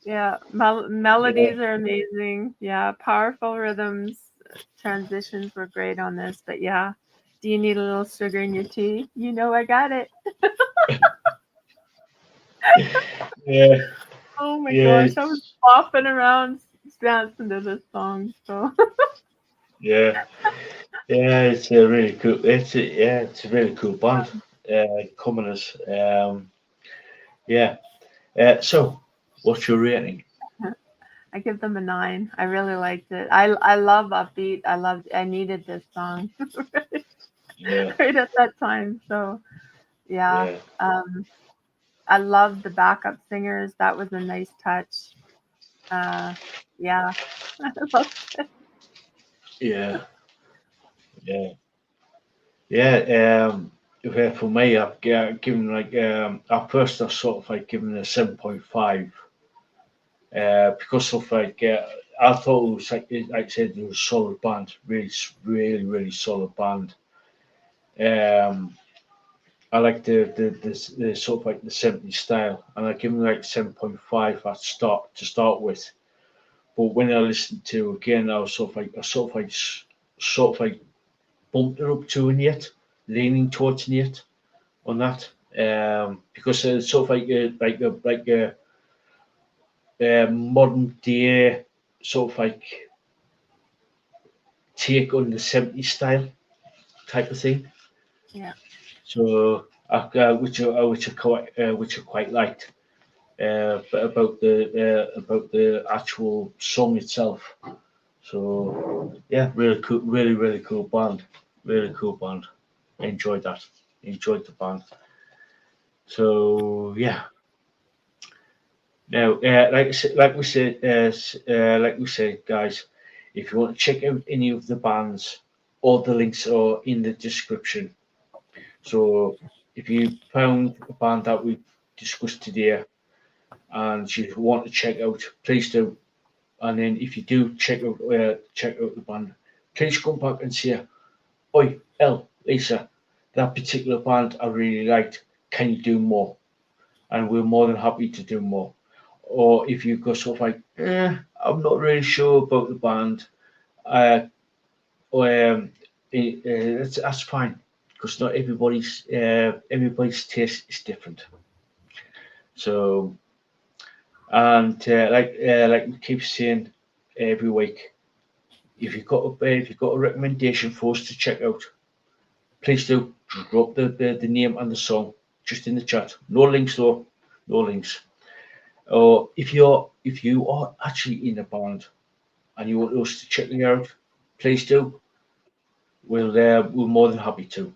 yeah. yeah, Melodies are amazing. Yeah, powerful rhythms. Transitions were great on this, but yeah. Do you need a little sugar in your tea? You know I got it. yeah, Oh my yeah, gosh, I was bopping around dancing to this song. So yeah, yeah. It's a really cool. It's a really cool band. Commoners. Yeah. So, what's your rating? I give them a 9. I really liked it. I love upbeat. I needed this song Yeah, right at that time. So yeah. yeah, I love the backup singers. That was a nice touch. Uh, yeah, I love it. yeah, yeah, yeah. For me, I've given like at first I sort of like given it a 7.5. Because of like I thought it was like I said, it was a solid band, really solid band. Um, I like the sort of like the 70s style, and I give them like 7.5 at start to start with. But when I listened to it again, I was sort of like bumped it up to an 8, leaning towards an 8 on that. Because it's sort of like a modern day sort of like take on the 70s style type of thing. Yeah, So, which I quite liked. But about the actual song itself. So yeah, really cool, really cool band, really cool band. Enjoyed that. Enjoyed the band. So yeah. Now, like we said, guys, if you want to check out any of the bands all the links are in the description. So if you found a band that we've discussed today and you want to check out, please do. And then if you do check out the band, please come back and say, "Oi, El, Lisa, that particular band I really liked. Can you do more?" And we're more than happy to do more. Or if you go sort of like, I'm not really sure about the band, uh, that's fine because not everybody's taste is different. So and like we keep saying every week, if you've got a recommendation for us to check out, please do drop the name and the song just in the chat. No links though, no links. Or if you are actually in a band and you want us to check it out, please do. We're more than happy to.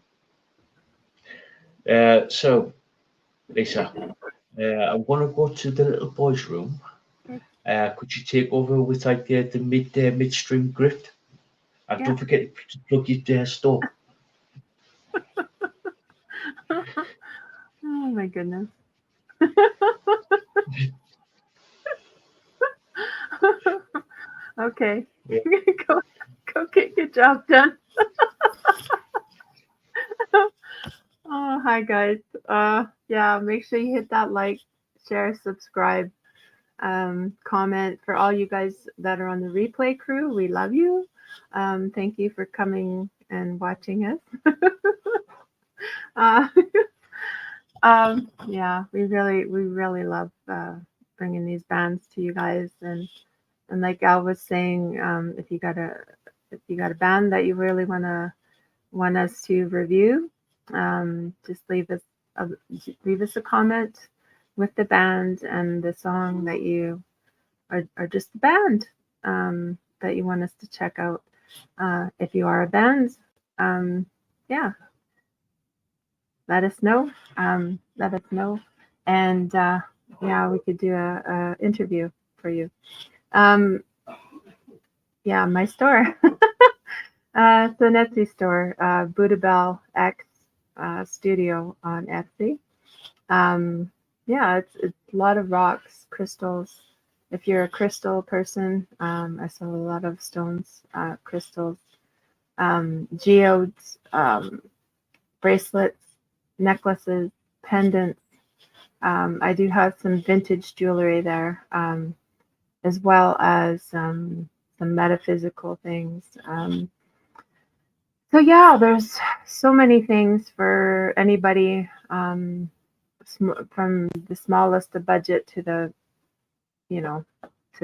So Lisa, I'm gonna go to the little boy's room. Could you take over with like the midstream grift? And Yeah. don't forget to plug your store. Oh my goodness. Okay. Yeah. go get your job done. Oh, hi guys. Yeah, make sure you hit that like, share, subscribe, comment. For all you guys that are on the replay crew, we love you. Thank you for coming and watching us. uh, yeah, we really love bringing these bands to you guys, and like Al was saying, if you got a band that you really want us to review, just leave us a comment with the band and the song that you are just the band that you want us to check out. If you are a band, yeah, let us know. Let us know, and yeah, we could do a interview for you. Yeah, my store. It's an Etsy store, Buddha Bell X Studio on Etsy. Yeah, it's a lot of rocks, crystals. If you're a crystal person, I sell a lot of stones, crystals, geodes, bracelets, necklaces, pendants. I do have some vintage jewelry there, as well as some metaphysical things. So yeah, there's so many things for anybody, from the smallest of budget to the, to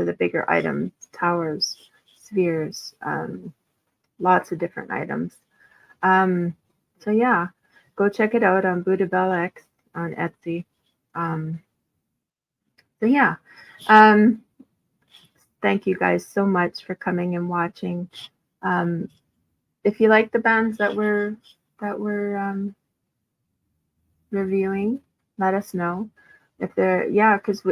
the bigger items, towers, spheres, lots of different items. So yeah, go check it out on Buddha Bell X on Etsy. So yeah, thank you guys so much for coming and watching. If you like the bands that we're reviewing, let us know. If they're, yeah, because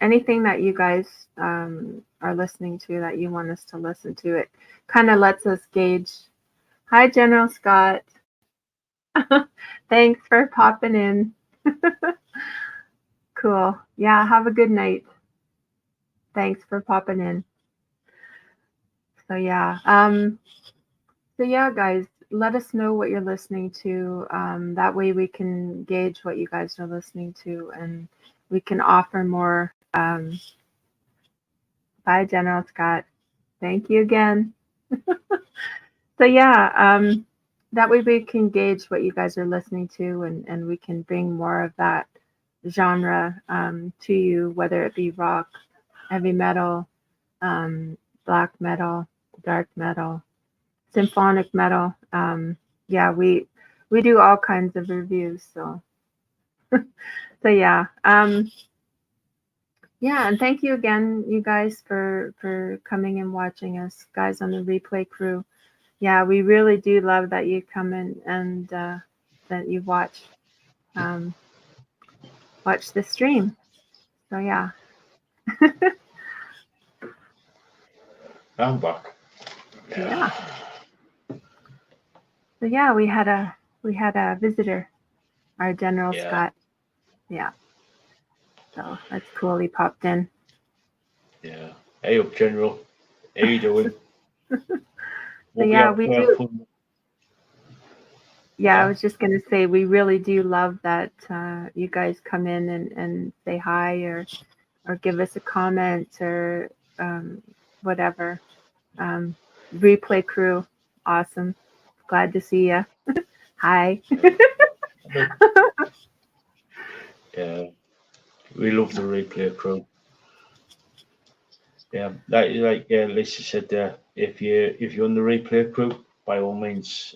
anything that you guys are listening to that you want us to listen to, it kind of lets us gauge. Hi, General Scott. Thanks for popping in. Cool. Yeah, have a good night. Thanks for popping in. So yeah, guys, let us know what you're listening to. That way we can gauge what you guys are listening to, and we can offer more. Bye, General Scott. Thank you again. So yeah, that way we can gauge what you guys are listening to, and we can bring more of that genre to you, whether it be rock, heavy metal, black metal, dark metal, symphonic metal. Yeah, we do all kinds of reviews. So so yeah. Yeah, and thank you again, you guys, for coming and watching us, guys on the replay crew. Yeah, we really do love that you come in and that you watch the stream. So yeah. I'm back. Yeah. So yeah, we had a visitor, our General Yeah. Scott. Yeah. So that's cool. He popped in. Yeah. Hey up, General. How you doing? So yeah, we do. Fun. Yeah, I Yeah. was just gonna say we really do love that you guys come in and say hi or give us a comment or whatever. Replay crew, awesome. Glad to see you. Hi. Hello. Yeah. We love the replay crew. Yeah. Like Lisa said there, if you're on the replay crew, by all means,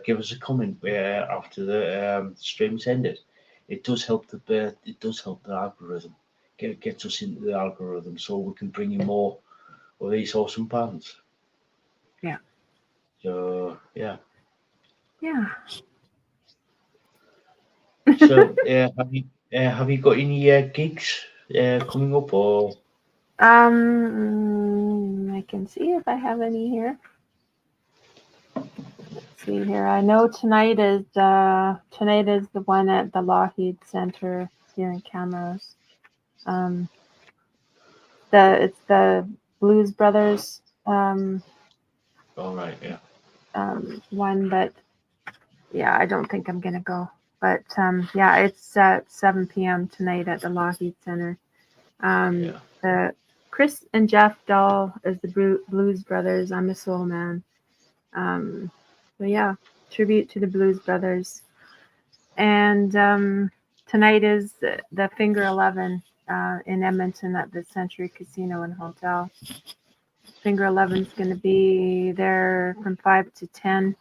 give us a comment after the stream's ended. It does help the algorithm. Gets us into the algorithm so we can bring you more of these awesome bands. Yeah. So yeah. Yeah. So have you got any gigs coming up or? I can see if I have any here. Let's see here. I know tonight is the one at the Lougheed Center here in Camrose. It's the Blues Brothers All right, yeah. one, but yeah, I don't think I'm gonna go. But yeah, it's at 7 p.m. tonight at the Lougheed Center. Yeah. The Chris and Jeff Dahl is the Blues Brothers. I'm a soul man. So yeah, tribute to the Blues Brothers. And tonight is the Finger 11 in Edmonton at the Century Casino and Hotel. Finger 11 is going to be there from 5 to 10.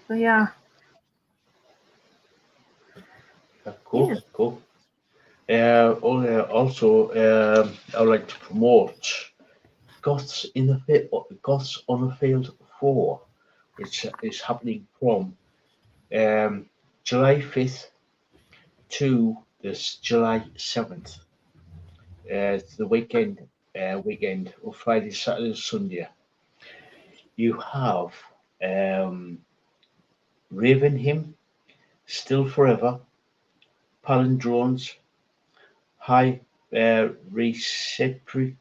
So yeah. Cool, Yeah. cool. Also, I would like to promote Goths on the Field 4, which is happening from July 5th to this July 7th. It's the weekend of Friday, Saturday, Sunday. You have Raven Him, Still Forever, Palindrones, High Reciprocity.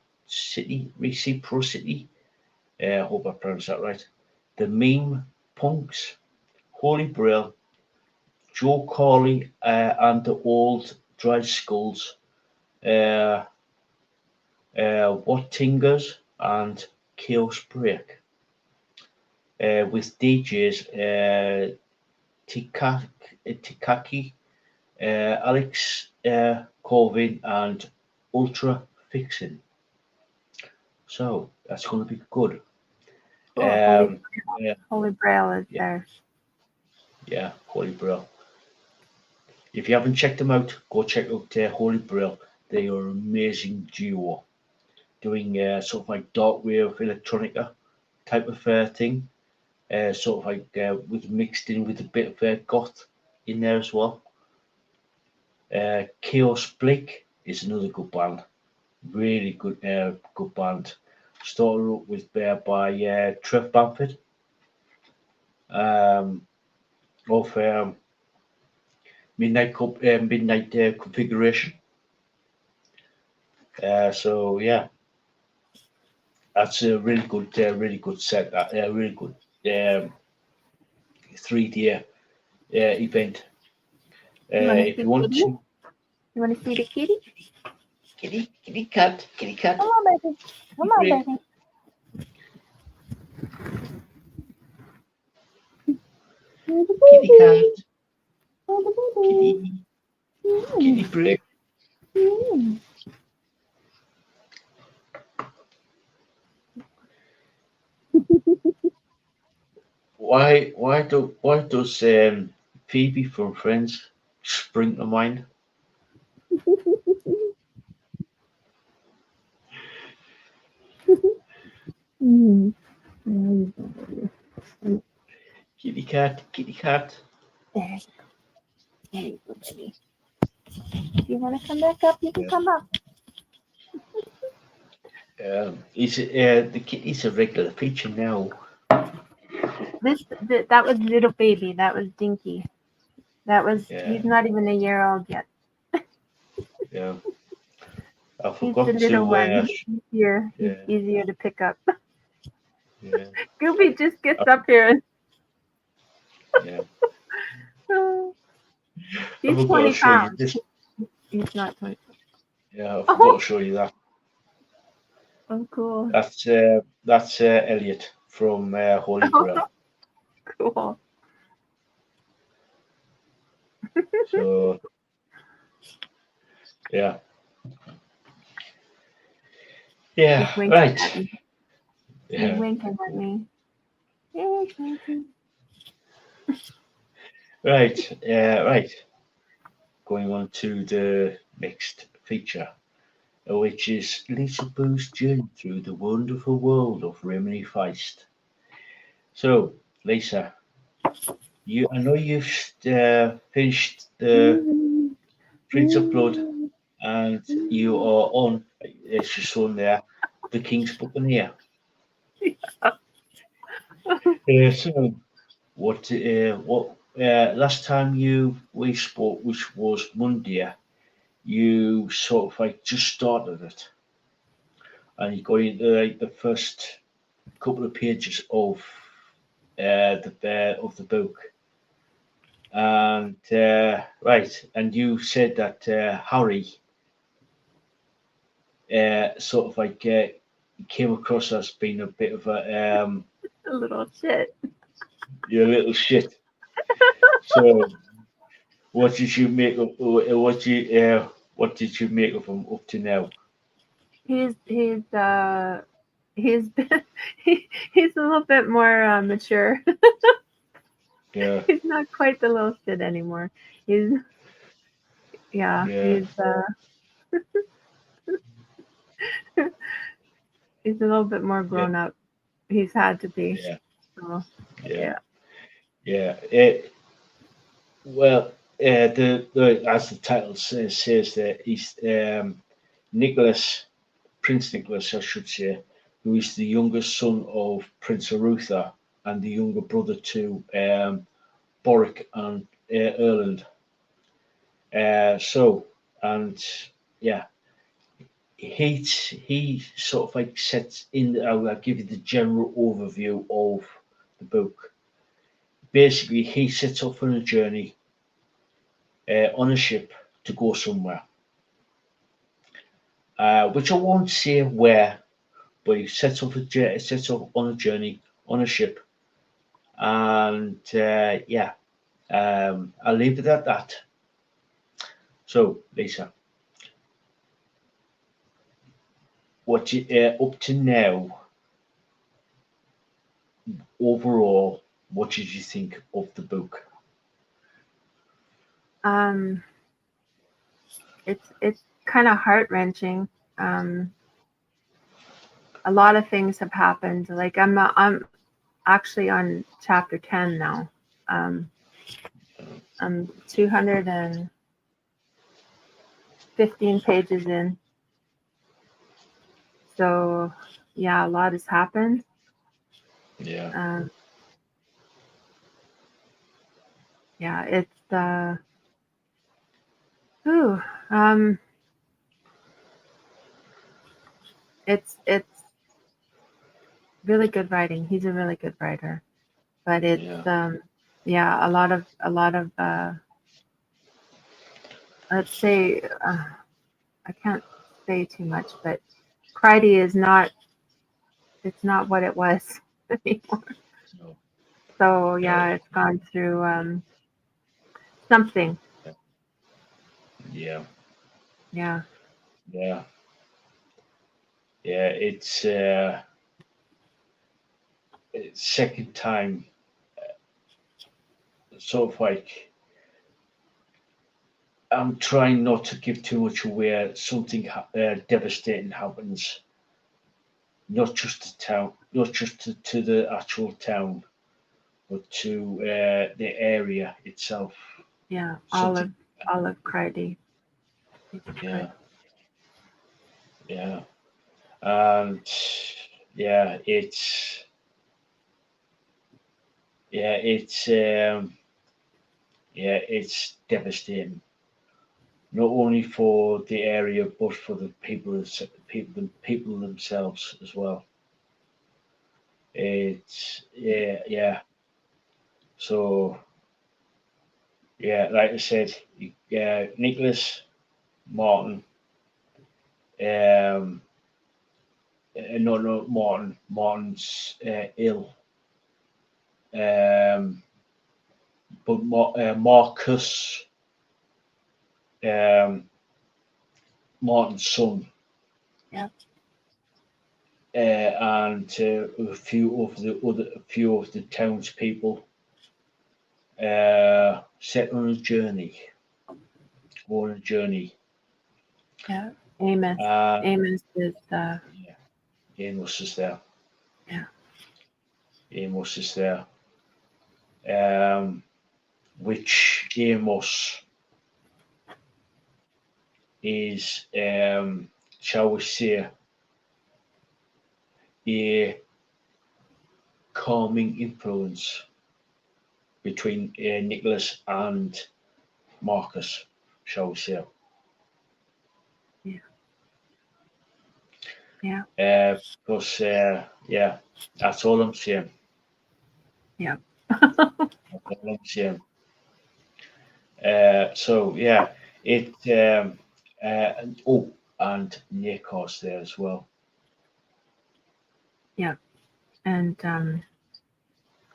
I hope I pronounced that right. The Meme Punks, Holy Braille, Joe Corley and the Old Dry Skulls, What Tingers, and Chaos Break. With DJs Tikaki, Alex Corvin, and Ultra Fixin'. So that's going to be good. Cool. Yeah, Holy Grail is yeah, there. yeah, Holy Braille. If you haven't checked them out, go check out Holy Braille. They are an amazing duo, doing sort of like dark wave electronica type of thing. Sort of like with mixed in with a bit of goth in there as well. Chaos Blake is another good band, really good band. Started up with by Trev Bamford um, of Midnight Configuration. So yeah, that's a really good set. That really good 3D event. You want to If see you want kitty? to, You want to see the kitty? kitty cat, Come on, baby. Come on, break. baby. Kitty cat, kitty break. Why does Phoebe from Friends spring to mind? Kitty cat, kitty cat. There you go. There you go, baby. If you want to come back up, you can come up. The kitty's a regular feature now. That was little baby. That was Dinky. That was Yeah, he's not even a year old yet. yeah. I He's the forgot little to. one. He's easier. He's Yeah, easier to pick up. yeah, Goofy just I, gets up here and yeah. I he's forgot to 20 show you pounds. this. He's not 20. Yeah, I forgot Oh, to show you that. oh cool. That's Elliot from Holy Grail. Cool. So yeah, He's yeah, winking right. at me. He's Yeah, winking at me. Yeah, he's winking. right. Right. Going on to the next feature, which is Lisaboo's journey through the wonderful world of Raymond E Feist. So, Lisa, I know you've finished the Prince of Blood, and you are on, as your son there, the King's Buccaneer. So, what? Last time we spoke, which was Monday, you sort of like just started it, and you got into like the first couple of pages of the book, and right, and you said that Harry sort of like came across as being a bit of A little shit. your little shit. So, what did you make of what did you make of him up to now? He's he's he's a little bit more mature. Yeah, He's not quite the little shit anymore. He's yeah, yeah, he's a little bit more yeah, grown up. He's had to be. yeah, So yeah, yeah. yeah. Well, the as the title says that he's Nicholas, Prince Nicholas, I should say, who is the youngest son of Prince Arutha and the younger brother to Boric and Erland. So, and yeah, he sort of like sets in. I'll give you the general overview of the book. Basically, he sets off on a journey on a ship to go somewhere, which I won't say where, but he sets off on a journey on a ship, and yeah, I'll leave it at that. So, Lisa, what you up to now overall? What did you think of the book? Um, it's kind of heart wrenching. Um, a lot of things have happened. Like I'm actually on chapter 10 now. Um, I'm 215 pages in. So yeah, a lot has happened. Yeah, Um, yeah, ooh, um, it's really good writing. He's a really good writer, but yeah, yeah, a lot of let's say I can't say too much, but Crydy is not it's not what it was anymore. no, So no, yeah, it's gone through something. yeah, Yeah. yeah, yeah. It's second time, sort of like I'm trying not to give too much away. Something devastating happens, not just to town, not just to the actual town, but to the area itself. Yeah, Something, Olive Crydy. yeah, yeah, and yeah, it's yeah, it's devastating. Not only for the area, but for the people themselves as well. It's yeah. So yeah, like I said, Nicholas Martin, um, no, Martin's ill, um, but Marcus, um, Martin's son, Yeah. and a few of the townspeople set on a journey, on a journey. Yeah. Amos. Uh, Amos is yeah, Amos is there. yeah. Amos is there. Which Amos is, shall we say, a calming influence between Nicholas and Marcus, shall we say. Yeah. Yeah. Because, yeah, that's all I'm saying. Yeah. That's all I'm saying. So, yeah, it, and Nickos there as well. Yeah. And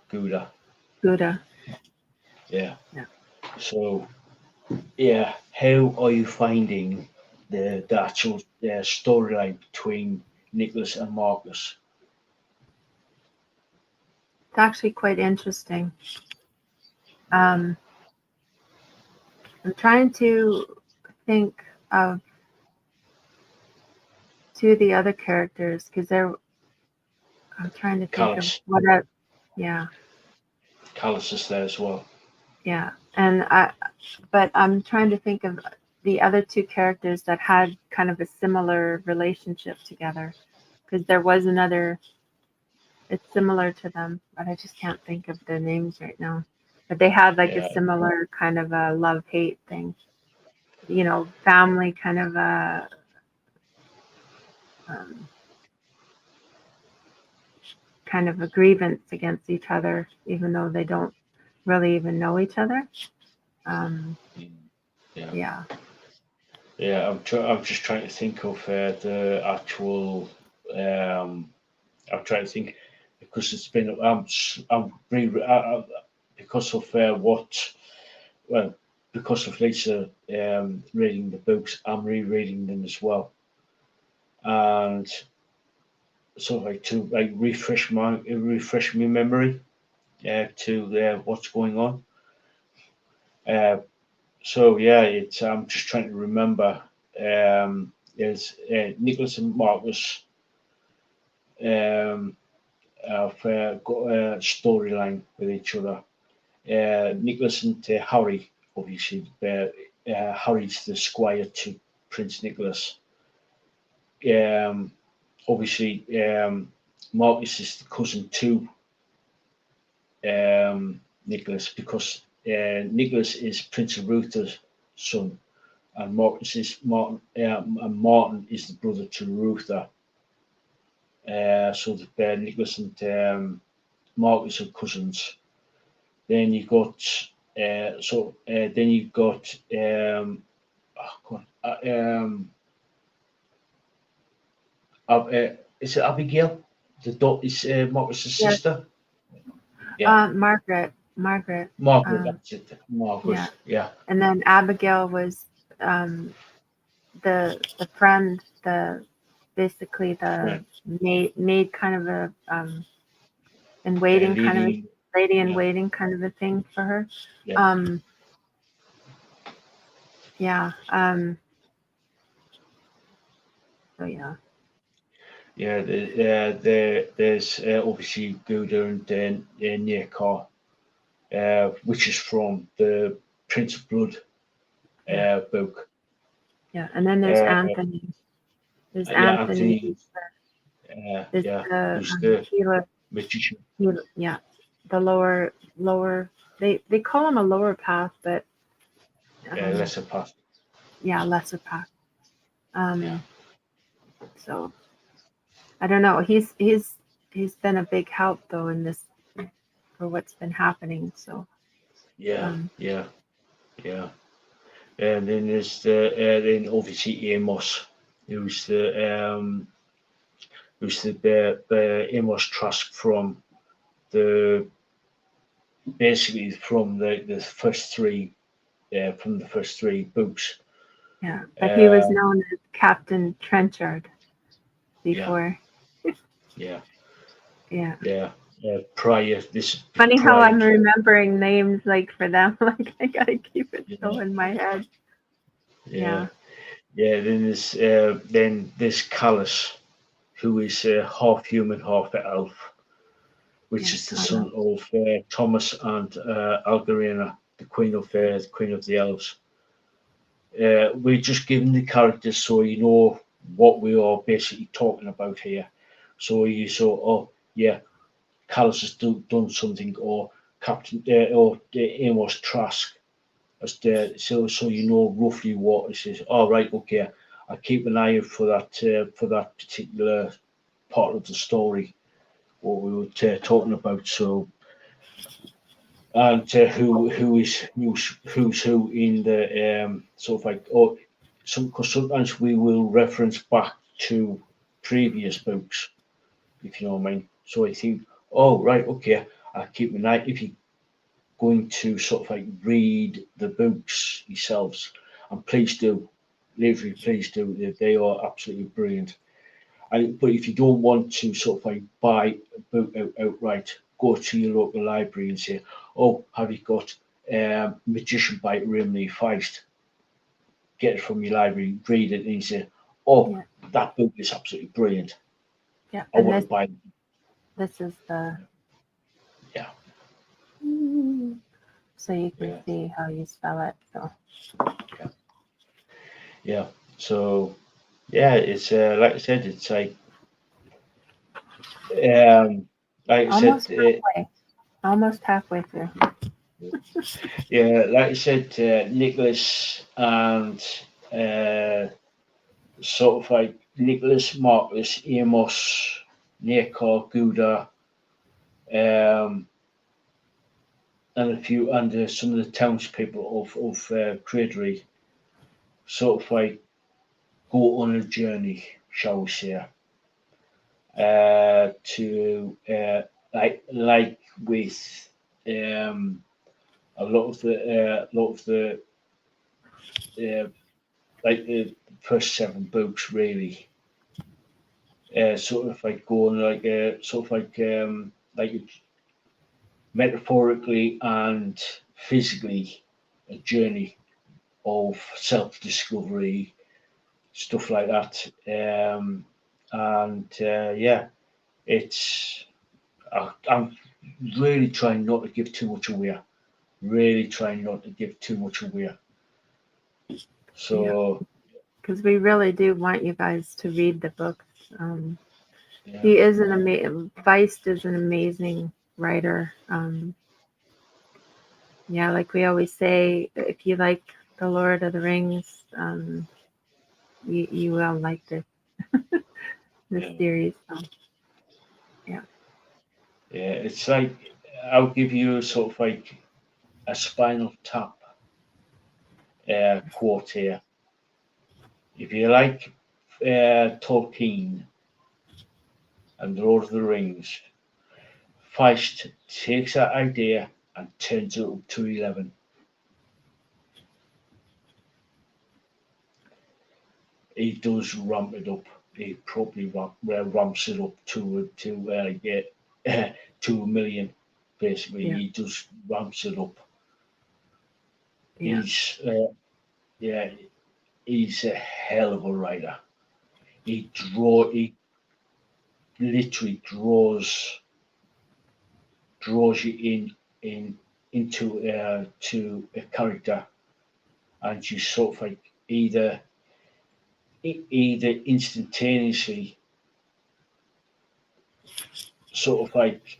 Gouda. Gouda. Yeah. Yeah. So, yeah, how are you finding the actual storyline between Nicholas and Marcus? It's actually quite interesting. I'm trying to think of two of the other characters because I'm trying to think of Callus. what I, yeah, Callus is there as well. yeah. But I'm trying to think of the other two characters that had kind of a similar relationship together because there was another, it's similar to them, but I just can't think of their names right now. But they had like a Yeah, similar kind of a love-hate thing, family kind of a, um, kind of a grievance against each other, even though they don't really even know each other. yeah, Yeah. yeah. I'm just trying to think of the actual. Um, I'm trying to think because it's been. Because of what. Well, because of Lisa reading the books, I'm rereading them as well, and sort of like to like refresh my memory to what's going on. Uh, so yeah, it's I'm just trying to remember. There's Nicholas and Marcus have got a storyline with each other. Nicholas and Harry, obviously, Harry's the squire to Prince Nicholas. Um, obviously, Marcus is the cousin to Nicholas because Nicholas is Prince of Ruther's son, and Marcus is Martin, and Martin is the brother to Ruther. So Nicholas and Marcus are cousins. Then you got then you got oh, God, is it Abigail? The dot is Marcus's Yes. sister. Yeah, Margaret. Margaret. That's it. Margaret. Yeah. Yeah, And then Abigail was um, the friend, basically the right. maid kind of a in waiting kind of a Leading. lady in Yeah, waiting kind of a thing for her. yeah, Um, yeah. So yeah. yeah. There's obviously Gouda and Niakar, which is from the Prince of Blood Yeah. book. Yeah. And then there's Uh, Anthony. There's yeah, Anthony. Anthony. There's Yeah, the who's the healer. magician. Yeah. the lower. They call them a lower path, but lesser path. Yeah, lesser path. So I don't know. He's been a big help though in this for what's been happening. So Yeah. And then there's then obviously Amos, who's the Amos Trask from the basically from the first three books. yeah, but he was known as Captain Trenchard before. Yeah. Funny how I'm remembering names like for them. Like I gotta keep it so in my head. Yeah. Then there's Callus, who is half human, half elf, which is the son of Thomas and Algarena, the Queen of the Elves. We're just giving the characters so you know what we are basically talking about here. So you saw, Callus has done something, or Captain or Amos Trask, so you know roughly what it is. All right, okay. I keep an eye out for that particular part of the story, what we were talking about. So, and who's who in the sort of like, because sometimes we will reference back to previous books, if you know what I mean. So I think, oh right, okay, I keep an eye if you're going to sort of like read the books yourselves, and please do, literally please do. They are absolutely brilliant. But if you don't want to sort of like buy a book outright, go to your local library and say, "Oh, have you got Magician by Raymond E Feist?" Get it from your library, read it, and you say, "Oh, that book is absolutely brilliant. Yeah, I want to buy it." This is the so you can see how you spell it. So So it's like I said, it's like almost halfway through. Like I said, Nicholas and sort of like Nicholas, Marcus, Amos, Nakor, Gouda, and some of the townspeople of Cradery sort of like go on a journey, shall we say, to like with a lot of the like the first 7 books really, sort of like going like sort of like metaphorically and physically a journey of self-discovery, stuff like that. It's I'm really trying not to give too much away. Really trying not to give too much away. So, because we really do want you guys to read the book. He is Feist is an amazing writer. Like we always say, if you like The Lord of the Rings, you will like this series. So, it's like I'll give you sort of like a Spinal Tap quote here. If you like Tolkien and The Lord of the Rings, Feist takes that idea and turns it up to 11. He does ramp it up. He probably ramps it up to to 1 million. Basically, he just ramps it up. He's he's a hell of a writer. He literally draws you into to a character, and you sort of like either instantaneously sort of like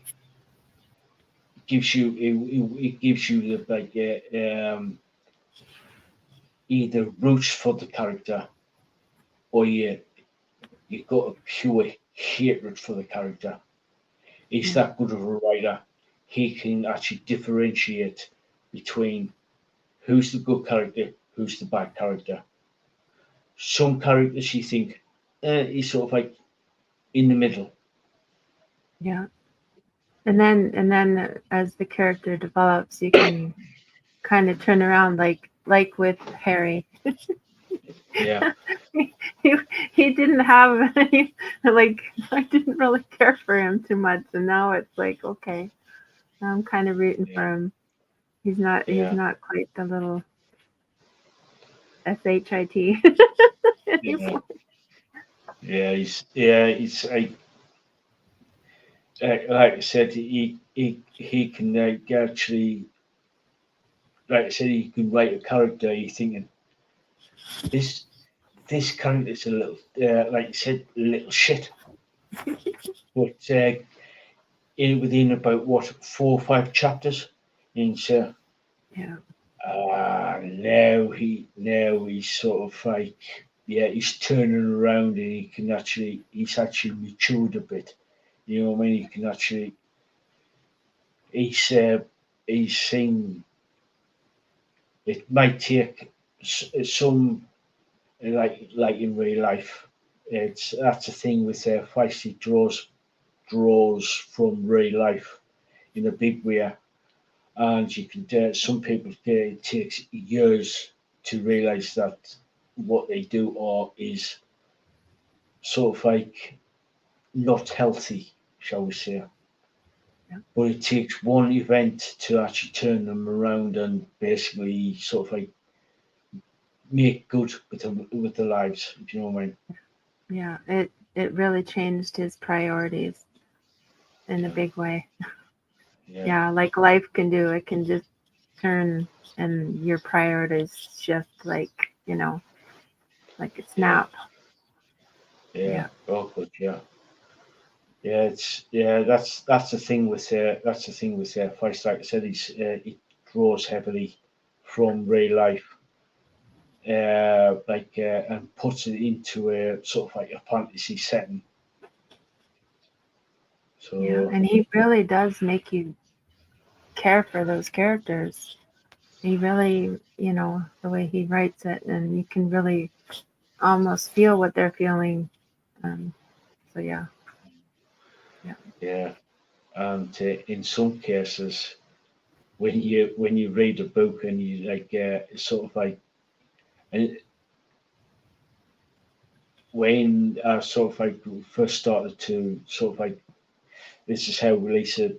gives you it gives you the like either roots for the character or you got a pure hatred for the character. He's that good of a writer. He can actually differentiate between who's the good character, who's the bad character. Some characters you think he's sort of like in the middle. Yeah. And then as the character develops, you can kind of turn around like with Harry. Yeah. he didn't have any, like, I didn't really care for him too much, and now it's like, okay, I'm kind of rooting for him. He's not quite the little shit Yeah. anymore. He's like I said, he can actually, like I said, he can write a character. You're thinking this character's a little, like you said, a little shit. But within about what 4 or 5 chapters, you can say, Yeah. now he's sort of like, he's turning around and he's actually matured a bit. You know what I mean? He can actually he's seen. It might take some like in real life. That's the thing with Feist. He draws from real life in a big way, and you can some people it takes years to realise that what they do or is sort of like not healthy, shall we say. Yeah. But it takes one event to actually turn them around and basically sort of like make good with the lives. If you know what I mean? Yeah. It really changed his priorities in a big way. Yeah, like life can do. It can just turn and your priorities just like, like a snap. Yeah. Oh, good. Yeah. That's the thing with Feist. Like I said, he draws heavily from real life, and puts it into a sort of like a fantasy setting. Yeah, So and he really does make you care for those characters. He really, the way he writes it, and you can really almost feel what they're feeling. So yeah. and in some cases, when you read a book and you like sort of like, and when I sort of like first started to sort of like, this is how Lisa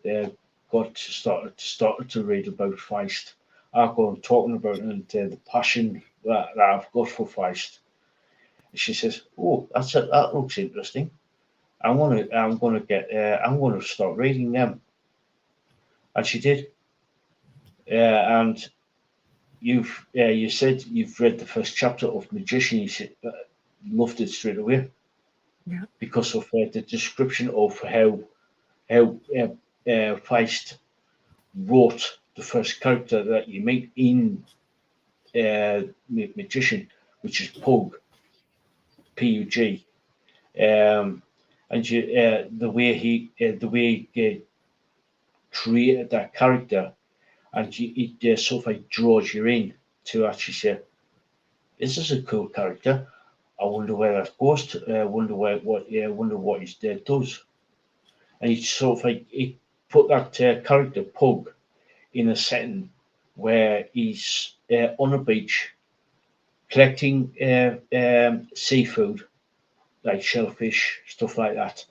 got started to read about Feist. I go on talking about it and the passion that I've got for Feist. She says, "Oh, that looks interesting. I'm gonna start reading them." And she did. And you said you've read the first chapter of Magician. You said loved it straight away. Yeah. Because of the description of how Feist wrote the first character that you meet in Magician, which is Pug, Pug, and the way he created that character, and it sort of like draws you in to actually say, "This is a cool character. I wonder where that goes to. Wonder what his dad does." And he sort of like he put that character Pug in a setting where he's on a beach collecting seafood like shellfish, stuff like that,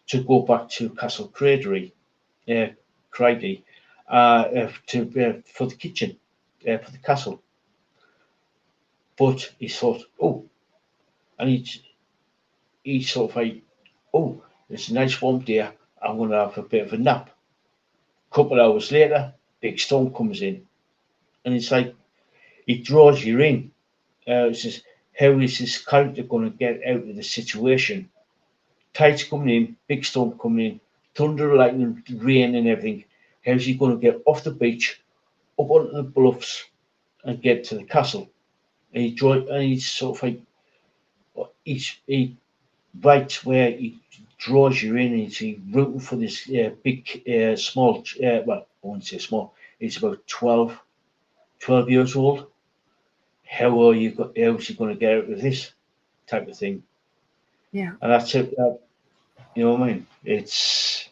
to go back to Castle Craigie, for the kitchen, for the castle. But he thought, oh, and he sort of like, oh, it's a nice warm day. I'm going to have a bit of a nap. A couple of hours later, big storm comes in, and it's like it draws you in. It says, how is this character going to get out of the situation? Tides coming in, big storm coming in, thunder, lightning, rain, and everything. how's he going to get off the beach, up onto the bluffs, and get to the castle? And he's sort of like, he right where he draws you in, and he's rooting for this big, small, well, I wouldn't say small, he's about 12 years old. How's he going to get out of this type of thing? Yeah. And that's it. You know what I mean? It's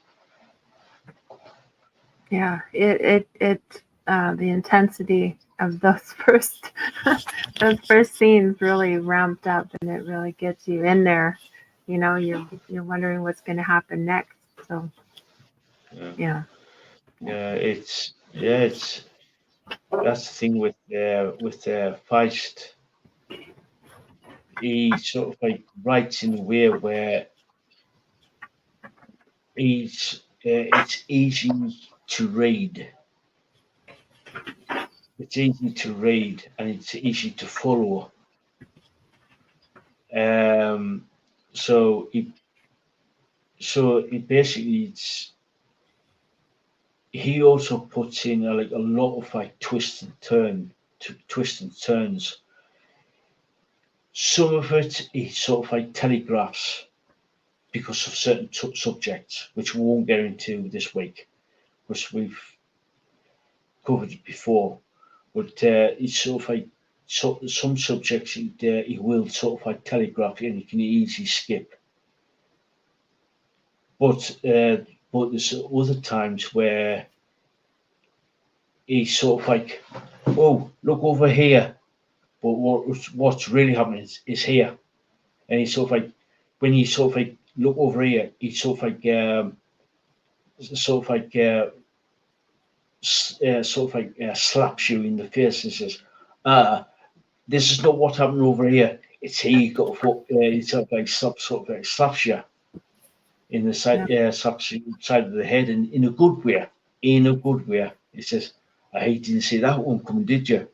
Yeah. The intensity of those first scenes really ramped up, and it really gets you in there. You know, you're wondering what's going to happen next. So yeah. it's that's the thing with Feist. He sort of like writes in a way where it's easy to read. It's easy to read and it's easy to follow. So it basically he also puts in like a lot of like twists and turns. Some of it he sort of like telegraphs because of certain subjects, which we won't get into this week, because we've covered it before. But it's sort of like some subjects he will sort of like telegraph and you can easily skip. But there's other times where he's sort of like, oh, look over here. But what's really happening is here. And he's sort of like, when you sort of like look over here, he sort of like slaps you in the face and says, this is not what happened over here. It's here you got to he sort of like slaps you in the side, slaps you side of the head, and in a good way. In a good way. He says, I didn't see that one coming, did you?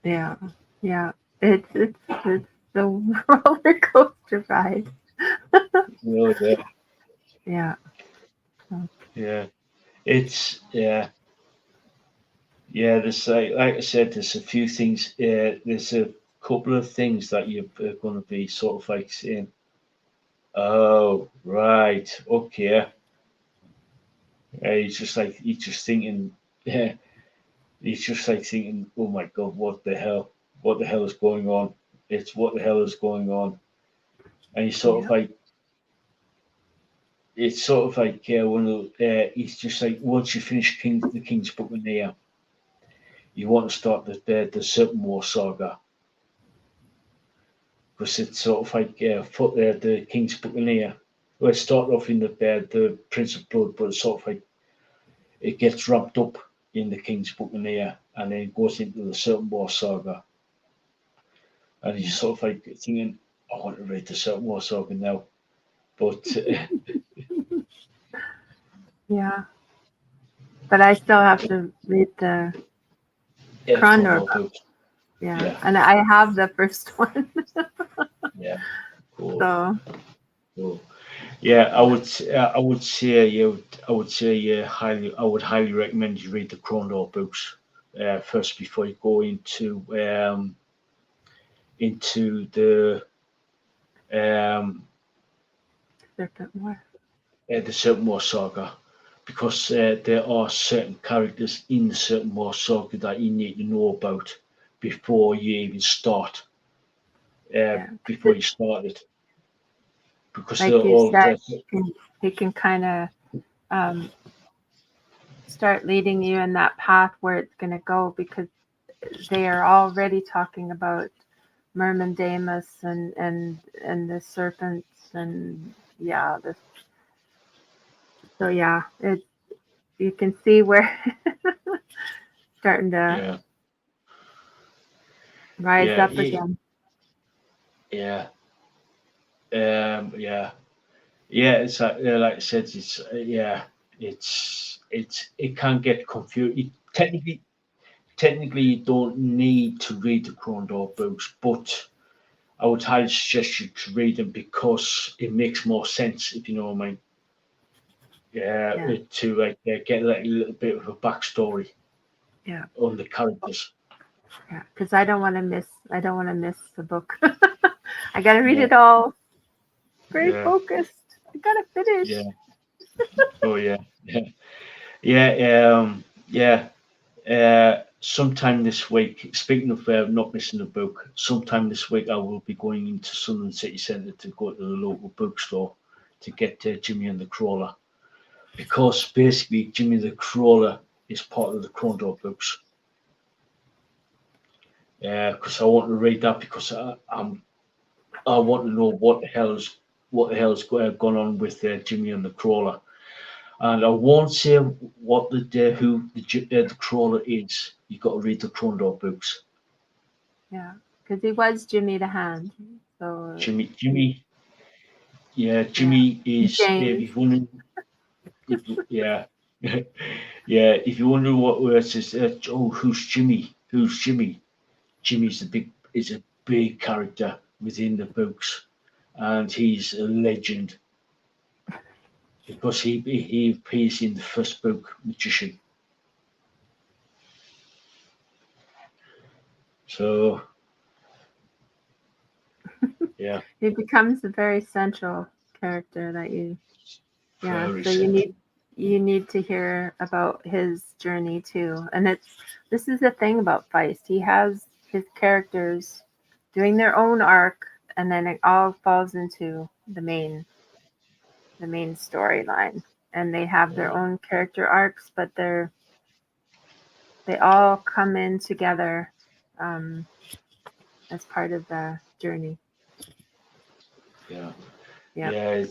Yeah. It's the roller coaster ride. Oh, Yeah. Yeah. It's there's like I said, there's a few things. There's a couple of things that you're going to be sort of like saying, oh right, okay. He's just thinking, yeah. He's just like thinking, oh my god, what the hell is going on? It's what the hell is going on, and he's sort of like, it's sort of like one of he's just like, once you finish the King's Buccaneer, you want to start the Serpent War saga, because it's sort of like the King's Buccaneer. Well, it started off in the Prince of Blood, but it's sort of like it gets wrapped up in the King's Buccaneer, and then it goes into the Serpent War saga. And he's sort of like thinking, I want to read the Serpent War saga now, but yeah. But I still have to read the Crondor book. Yeah, and I have the first one. Yeah, cool. So. Cool. Yeah, I would say I would highly recommend you read the Crondor books first before you go into the Serpent War. The Serpent War saga, because there are certain characters in the Serpent War saga that you need to know about before you even start. Before you start it, because like they're all said, he can kind of start leading you in that path where it's going to go, because they are already talking about Merman Damus and the serpents, and so you can see where starting to rise up again. It's like I said, it can get confused. Technically, you don't need to read the Crondor books, but I would highly suggest you to read them because it makes more sense, if you know what I mean. to like get like a little bit of a backstory Yeah. on the characters. Yeah. Because I don't want to miss. I don't want to miss the book. I gotta read Yeah. it all. Very Yeah. focused. I gotta finish. Yeah. Oh yeah. Yeah. Yeah. Sometime this week, speaking of not missing a book, sometime this week I will be going into Sunderland City Centre to go to the local bookstore to get Jimmy and the Crawler. Because basically Jimmy the Crawler is part of the Crondor books. Because I want to read that because I want to know what the hell's gone on with Jimmy and the Crawler. And I won't say what the Crawler is. You got to read the Crondor books. Yeah. Because he was Jimmy the Hand. So Jimmy, yeah, yeah. Jimmy He is. changed. If you wondering, yeah, yeah. If you wonder what words is, who's Jimmy? Who's Jimmy? Jimmy's is a big character within the books, and he's a legend because he appears in the first book, Magician. So yeah, He becomes a very central character that you. Yeah. very So sad. you need to hear about his journey too. And this is the thing about Feist. He has his characters doing their own arc, and then it all falls into the main storyline. And they have their own character arcs, but they all come in together as part of the journey. Yeah, Yeah. yeah.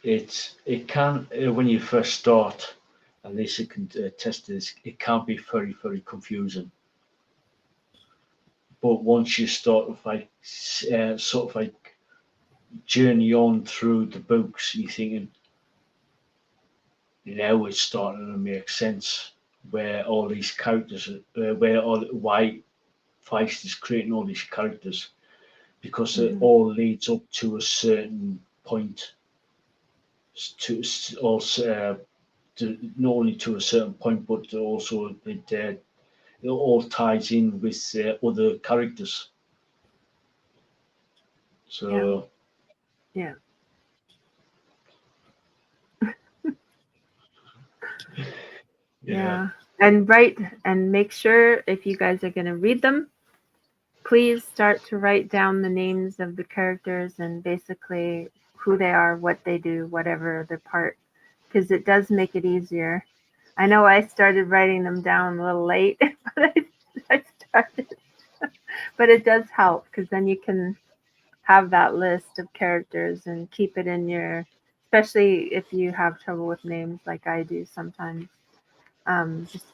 It can when you first start, and Lisa can test this. It can be very confusing. But once you start of like sort of like journey on through the books, you're thinking now it's starting to make sense where all these characters, why Feist is creating all these characters because it Hmm. all leads up to a certain point, also not only to a certain point, but also it all ties in with other characters. Yeah. So Yeah. yeah, Yeah. And write and make sure if you guys are going to read them, please start to write down the names of the characters and basically who they are, what they do, whatever their part, because it does make it easier. I know I started writing them down a little late, but I started. But it does help because then you can have that list of characters and keep it in your, especially if you have trouble with names like I do sometimes. Just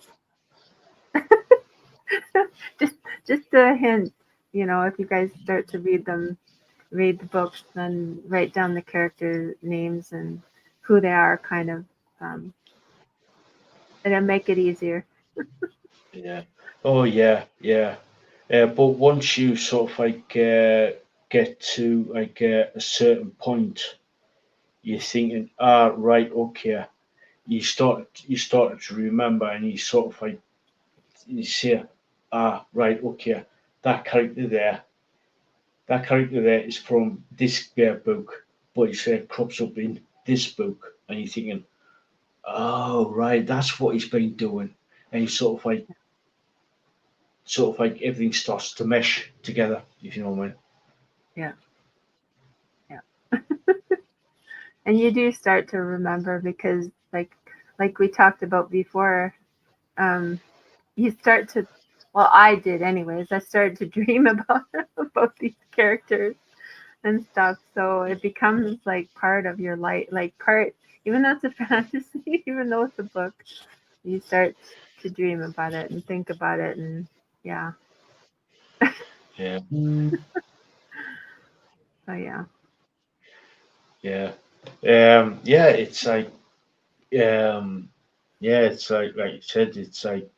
just just a hint, if you guys start to read the books, then write down the character names and who they are, kind of, um, it'll make it easier. yeah, oh yeah. But once you sort of like get to like a certain point, you're thinking, right, okay. You started to remember, and you sort of like you say, right, okay, that character there, that character there is from this book, but it crops up in this book, and you're thinking, oh right, that's what he's been doing, and you sort of like everything starts to mesh together, if you know what I mean. Yeah, yeah. And you do start to remember because, like we talked about before, um, you start to. Well, I did, anyways. I started to dream about these characters and stuff. So it becomes like part of your life, like part. Even though it's a fantasy, even though it's a book, you start to dream about it and think about it, and yeah. Yeah, So yeah. yeah, yeah. It's like, um, yeah, it's like you said, it's like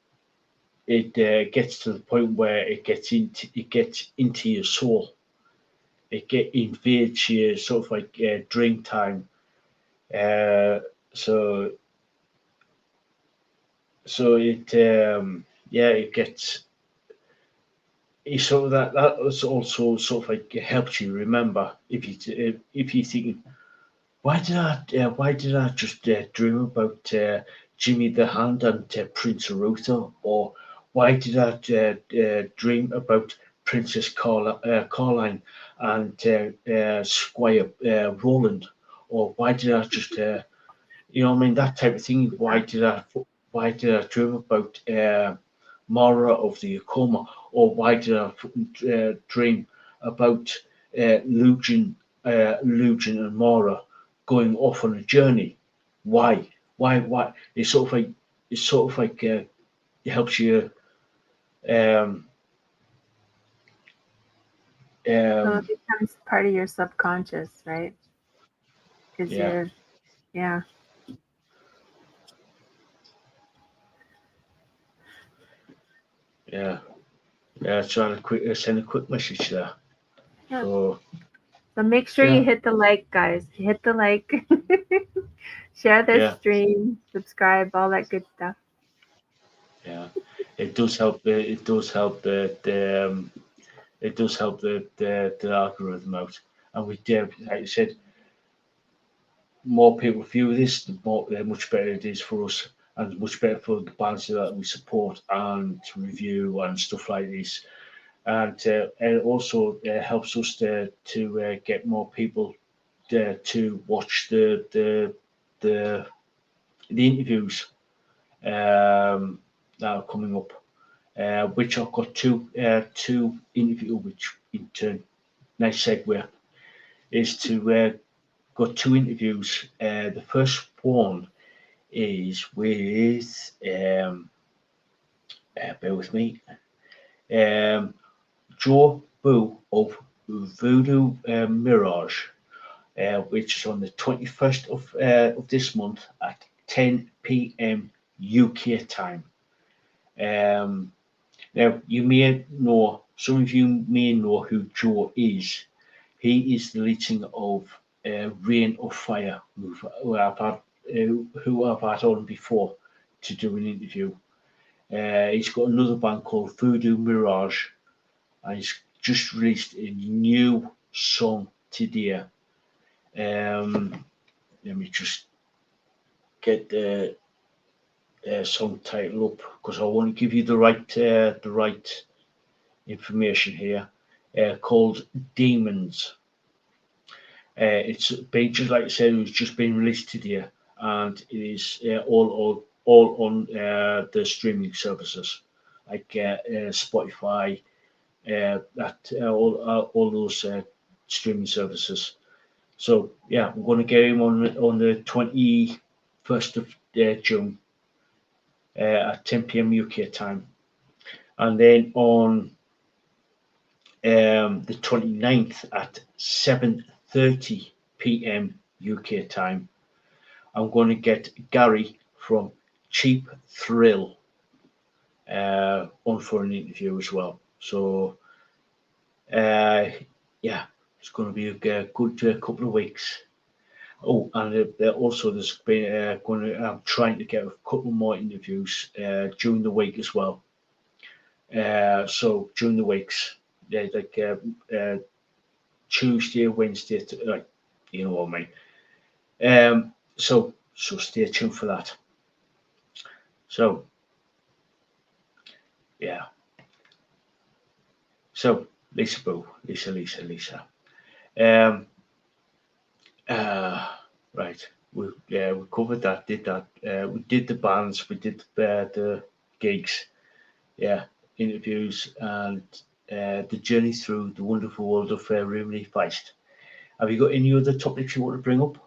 it gets to the point where it gets into your soul. It invades your sort of like dream time. So it gets. It's sort of that also sort of like helps you remember if you think, why did I just dream about Jimmy the Hand and Prince Arutha, or why did I dream about Princess Carline and Squire Roland, or why did I just you know what I mean, that type of thing. Why did I dream about Mara of the Akoma, or why did I dream about Lucian and Mara going off on a journey? Why? Why? It's sort of like it helps you. Um, So it um, becomes part of your subconscious, right? Because yeah, yeah. yeah, yeah. Trying to send a quick message there. Yeah. So So make sure you yeah, hit the like, guys. Hit the like, share this yeah, stream, subscribe, all that good stuff. yeah. It does help. It does help it does help the algorithm out. And we did, like I said, more people view this, the much better it is for us, and much better for the bands that we support and review and stuff like this. And it also helps us to get more people to watch the the interviews that are coming up, which I've got two interview, which in turn, nice segue, is to got two interviews. The first one is with bear with me, um, Joe Boo of Voodoo Mirage, which is on the 21st of this month at 10 p.m. UK time. Um, Now, you may know, some of you may know who Joe is. He is the lead singer of Rain of Fire, who I've had on before to do an interview. He's got another band called Voodoo Mirage, and he's just released a new song today. Let me just get the song title up because I want to give you the right information here. Called Demons. It's been just like I said, it's just been released today, and it is all on the streaming services like Spotify, all those streaming services. So yeah, we're going to get him on the 21st of June at 10 p.m. UK time, and then on the 29th at 7:30 p.m. UK time, I'm going to get Gary from Cheap Thrill on for an interview as well. So, yeah, it's going to be a good couple of weeks. Oh, and also there's been I'm trying to get a couple more interviews during the week as well. So during the weeks, yeah, like Tuesday, Wednesday, like you know what I mean. So stay tuned for that. So yeah. So Lisa. Um, uh, right. We covered that. Did that. We did the bands. We did the gigs. Yeah, interviews and the journey through the wonderful world of Raymond E Feist. Have you got any other topics you want to bring up?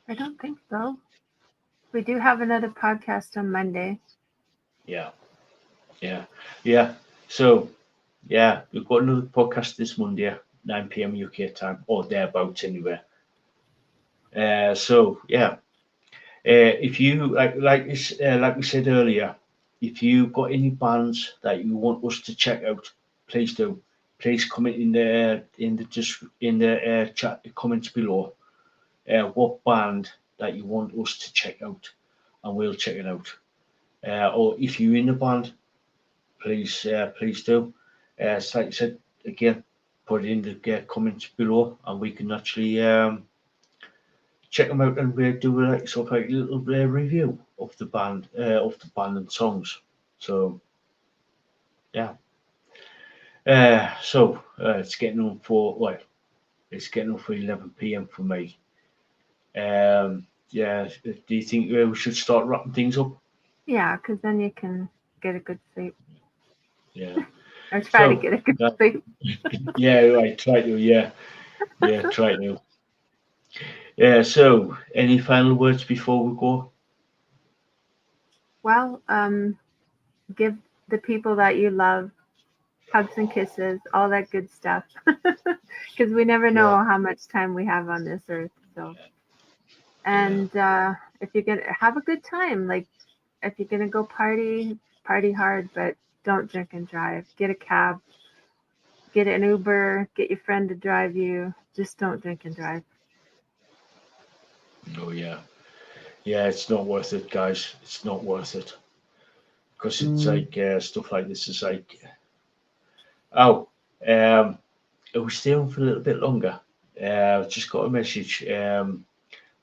I don't think so. We do have another podcast on Monday. Yeah, yeah. So yeah, we've got another podcast this Monday, 9 p.m. UK time, or thereabouts anyway. So yeah, if you like we said earlier, if you've got any bands that you want us to check out, please do. please comment in the chat comments below what band that you want us to check out, and we'll check it out. Or if you're in the band, please do. So like I said again, put it in the comments below, and we can actually check them out, and we'll do like sort of like a little review of the band and songs. So yeah. It's getting on for 11 p.m. for me. Yeah. Do you think we should start wrapping things up? Yeah, because then you can get a good sleep. Yeah. Or try to get a good sleep. Yeah, right. Try to. Yeah. Try to. Yeah. So, any final words before we go? Well, give the people that you love hugs and kisses, all that good stuff. Because we never know how much time we have on this earth. So, and if you're gonna have a good time, like if you're gonna go party hard, but don't drink and drive. Get a cab, get an Uber, get your friend to drive you. Just don't drink and drive. Oh yeah. Yeah, it's not worth it, guys. It's not worth it. Because it's like stuff like this is like, oh, are we stay on for a little bit longer? Just got a message.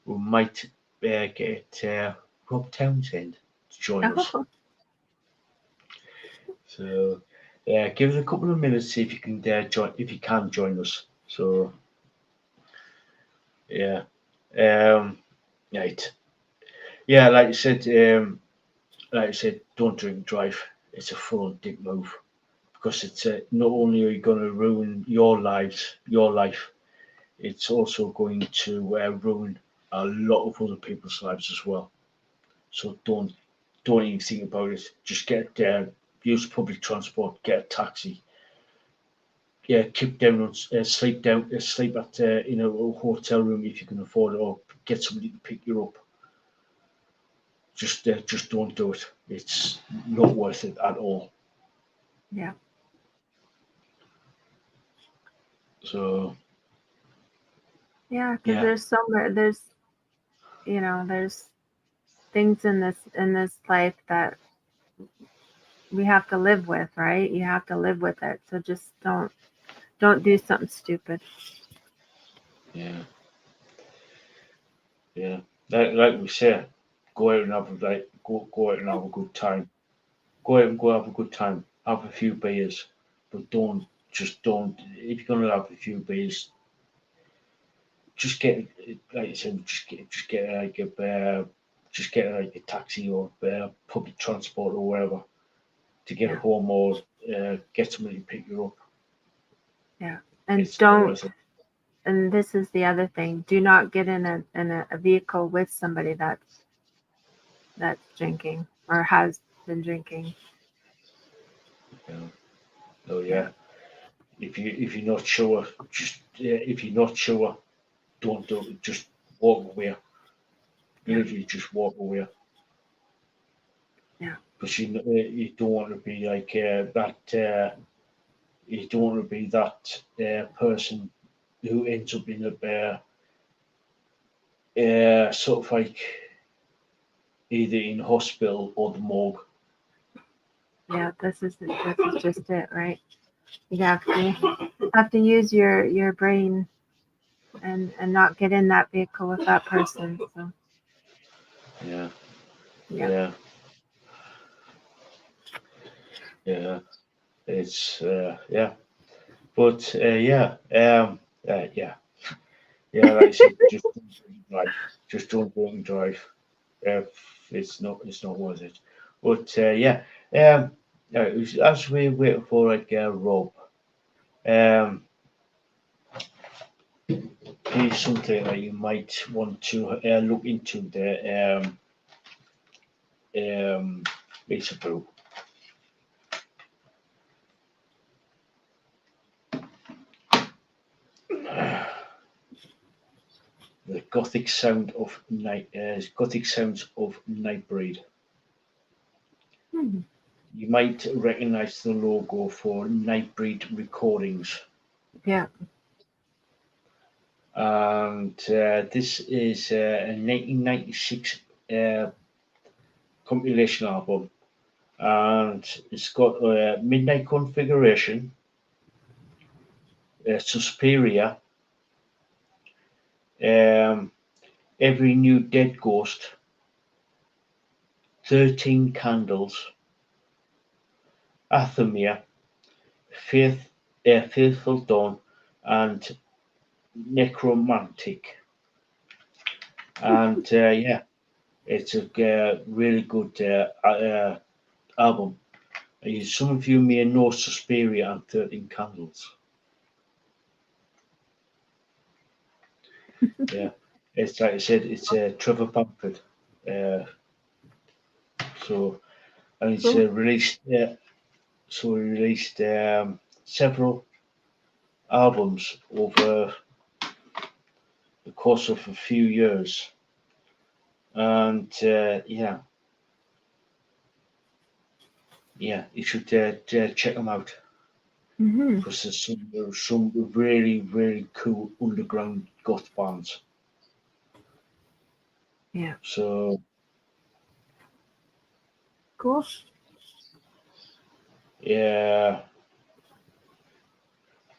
We might get Rob Townsend to join us. So, give it a couple of minutes, see if you can join. If you can join us. So, yeah, right. Yeah, like I said, don't drink and drive. It's a full dick move, because it's not only are you going to ruin your life, it's also going to ruin a lot of other people's lives as well. So don't even think about it. Just get use public transport, get a taxi. Yeah, keep down on sleep at in a hotel room if you can afford it, or get somebody to pick you up. Just don't do it. It's not worth it at all. Yeah. So Yeah, because there's so much. There's there's things in this life that we have to live with, right? You have to live with it. So just don't do something stupid. yeah, yeah. Like we said, go out and have go out and have a good time. Go out and go have a good time. Have a few beers, but don't. If you're gonna have a few beers, just get like I said, just get like a taxi or public transport or whatever to get home, or get somebody to pick you up. Yeah, and It's not worth it. And this is the other thing: do not get in a vehicle with somebody that's drinking or has been drinking. Yeah. Oh yeah. If you're not sure, if you're not sure, don't do it. Just walk away. Literally, just walk away. Yeah. Because you don't want to be like that. You don't want to be that person who ends up in a sort of like either in hospital or the morgue. Yeah, this is just it, right? You have to use your brain and not get in that vehicle with that person. So Yeah. yeah. It's yeah, but yeah. Like I said, just don't drink and drive. Just don't drink and drive. It's not worth it. But as we're waiting for like Rob, um, here's something that you might want to look into the Lisaboo. The Gothic sound of Gothic sounds of Nightbreed. Hmm. you might recognize the logo for Nightbreed Recordings. Yeah. And this is a 1996 compilation album, and it's got a Midnight Configuration, Suspiria, Every New Dead Ghost, 13 Candles, Athemia, Faithful Dawn, and Necromantic. And yeah, it's a really good album. Some of you may know Suspiria and 13 Candles. Yeah, it's like I said, it's Trevor Bamford. So, and it's Cool. released. So he released several albums over the course of a few years, and yeah, you should check them out Hmm. because there's some really cool underground goth bands. Yeah. So Cool.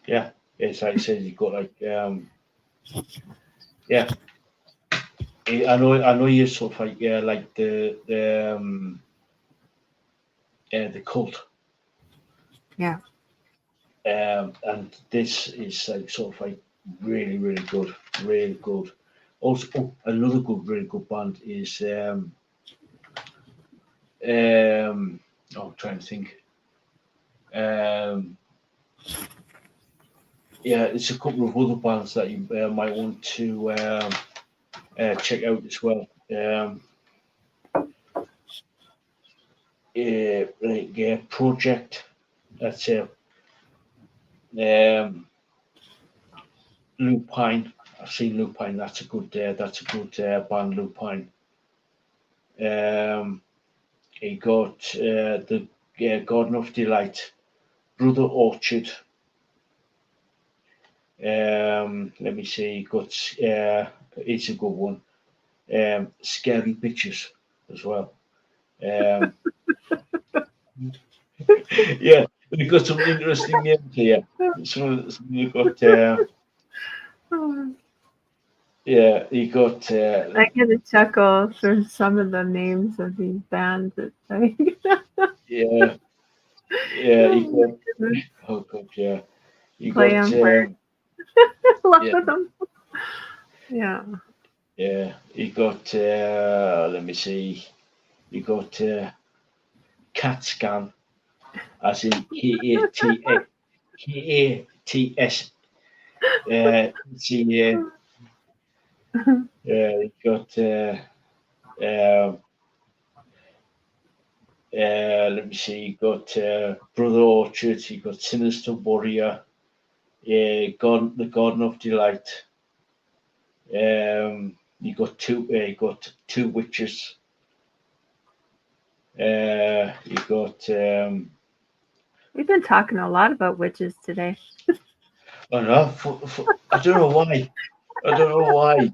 yeah, it's like I said, you got like yeah. I know you sort of like the cult. Yeah. And this is like sort of like really good, really good. Also, another really good band is I'm trying to think. Um, yeah, it's a couple of other bands that you might want to check out as well. Like Project. That's Lupine. I've seen Lupine. That's a good band. Lupine. He got the Garden of Delight, Brother Orchard. Let me see. He got it's a good one. Scary Bitches as well. Um, yeah, we've got some interesting names here. Some we've got. Yeah, you got. I get a chuckle for some of the names of these bands. It's like, Yeah, you oh my got. goodness, Oh god, yeah. You play got. on words. Lots Yeah, of them. Yeah. yeah. You got. Let me see. You got CAT scan, as in KATS. See, you got. Um, let me see. You got Brother Orchard. You got Sinister Warrior. Yeah, the Garden of Delight. You got two. You got two witches. You got. We've been talking a lot about witches today. I don't know. I don't know why. I don't know why.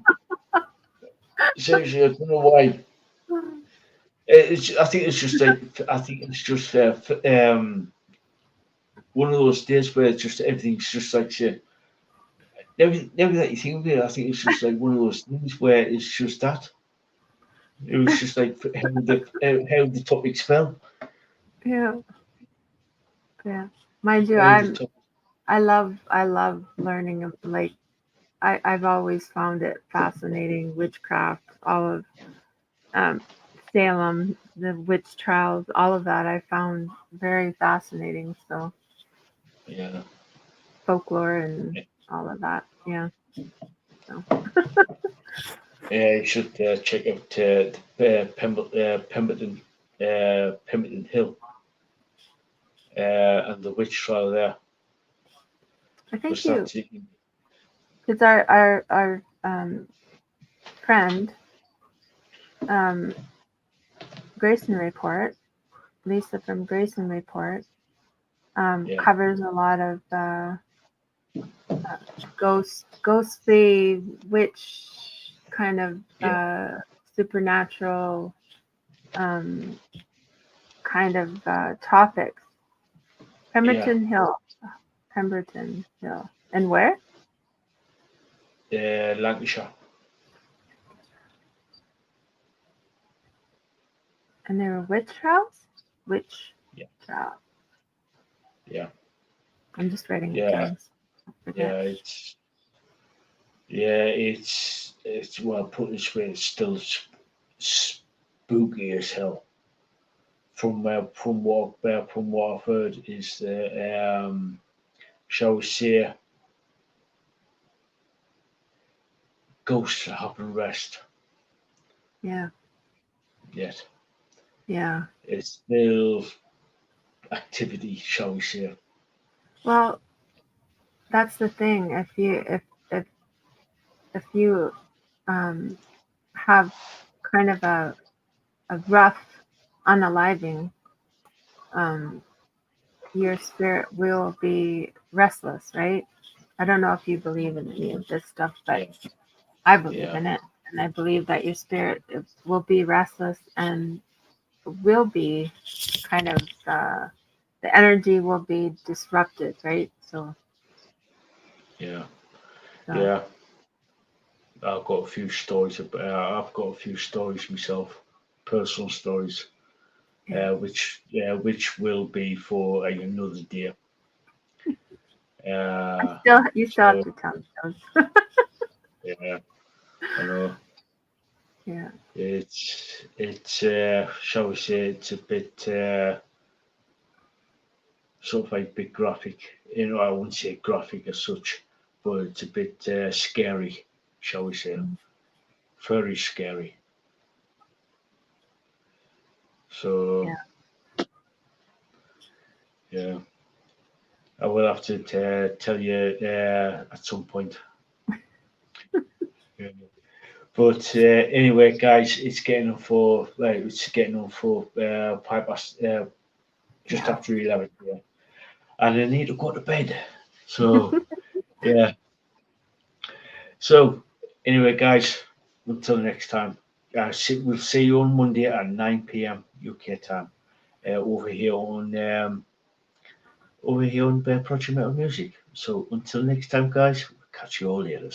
Seriously, I don't know why. I think it's just like. I think it's just one of those days where it's just everything's just like shit. Everything that you think of it, I think it's just like one of those things where it's just that. It was just like how the topics fell. Yeah. Yeah. Mind you, How the top. I love learning like I've always found it fascinating, witchcraft, all of um, Salem, the witch trials, all of that I found very fascinating. So Yeah. folklore and all of that. Yeah. So You should check out Pemberton Hill and the witch trial there. I Because think you, that's it. because our friend Grayson Report Lisa from Grayson Report, Yeah. covers a lot of ghostly, witch kind of supernatural kind of topics. Pemberton Hill. And where? Lancashire. And there were witch trials? Witch trials. Yeah. I'm just writing it down. It's well put this way, it's still spooky as hell. From what I've heard is the shall we say ghosts haven't rest Yeah. yet. Yeah. It's still activity, shall we say. Well, that's the thing. If you have kind of a rough unaliving, your spirit will be restless, right? I don't know if you believe in any of this stuff, but I believe in it, and I believe that your spirit will be restless and will be kind of the energy will be disrupted, right? So yeah. I've got a few stories. I've got a few stories myself, personal stories, which will be for another day. You still have to tell me those. Yeah, I know. Yeah. It's shall we say it's a bit sort of like a bit graphic. I wouldn't say graphic as such, but it's a bit scary, shall we say. Very scary. So yeah, I will have to tell you at some point. Yeah. But anyway, guys, it's getting on for pipe past, just after 11. Yeah. And I need to go to bed. So yeah. So anyway, guys, until next time, we'll see you on Monday at 9 p.m. UK time over here on Project Metal Music. So until next time, guys, we'll catch you all later.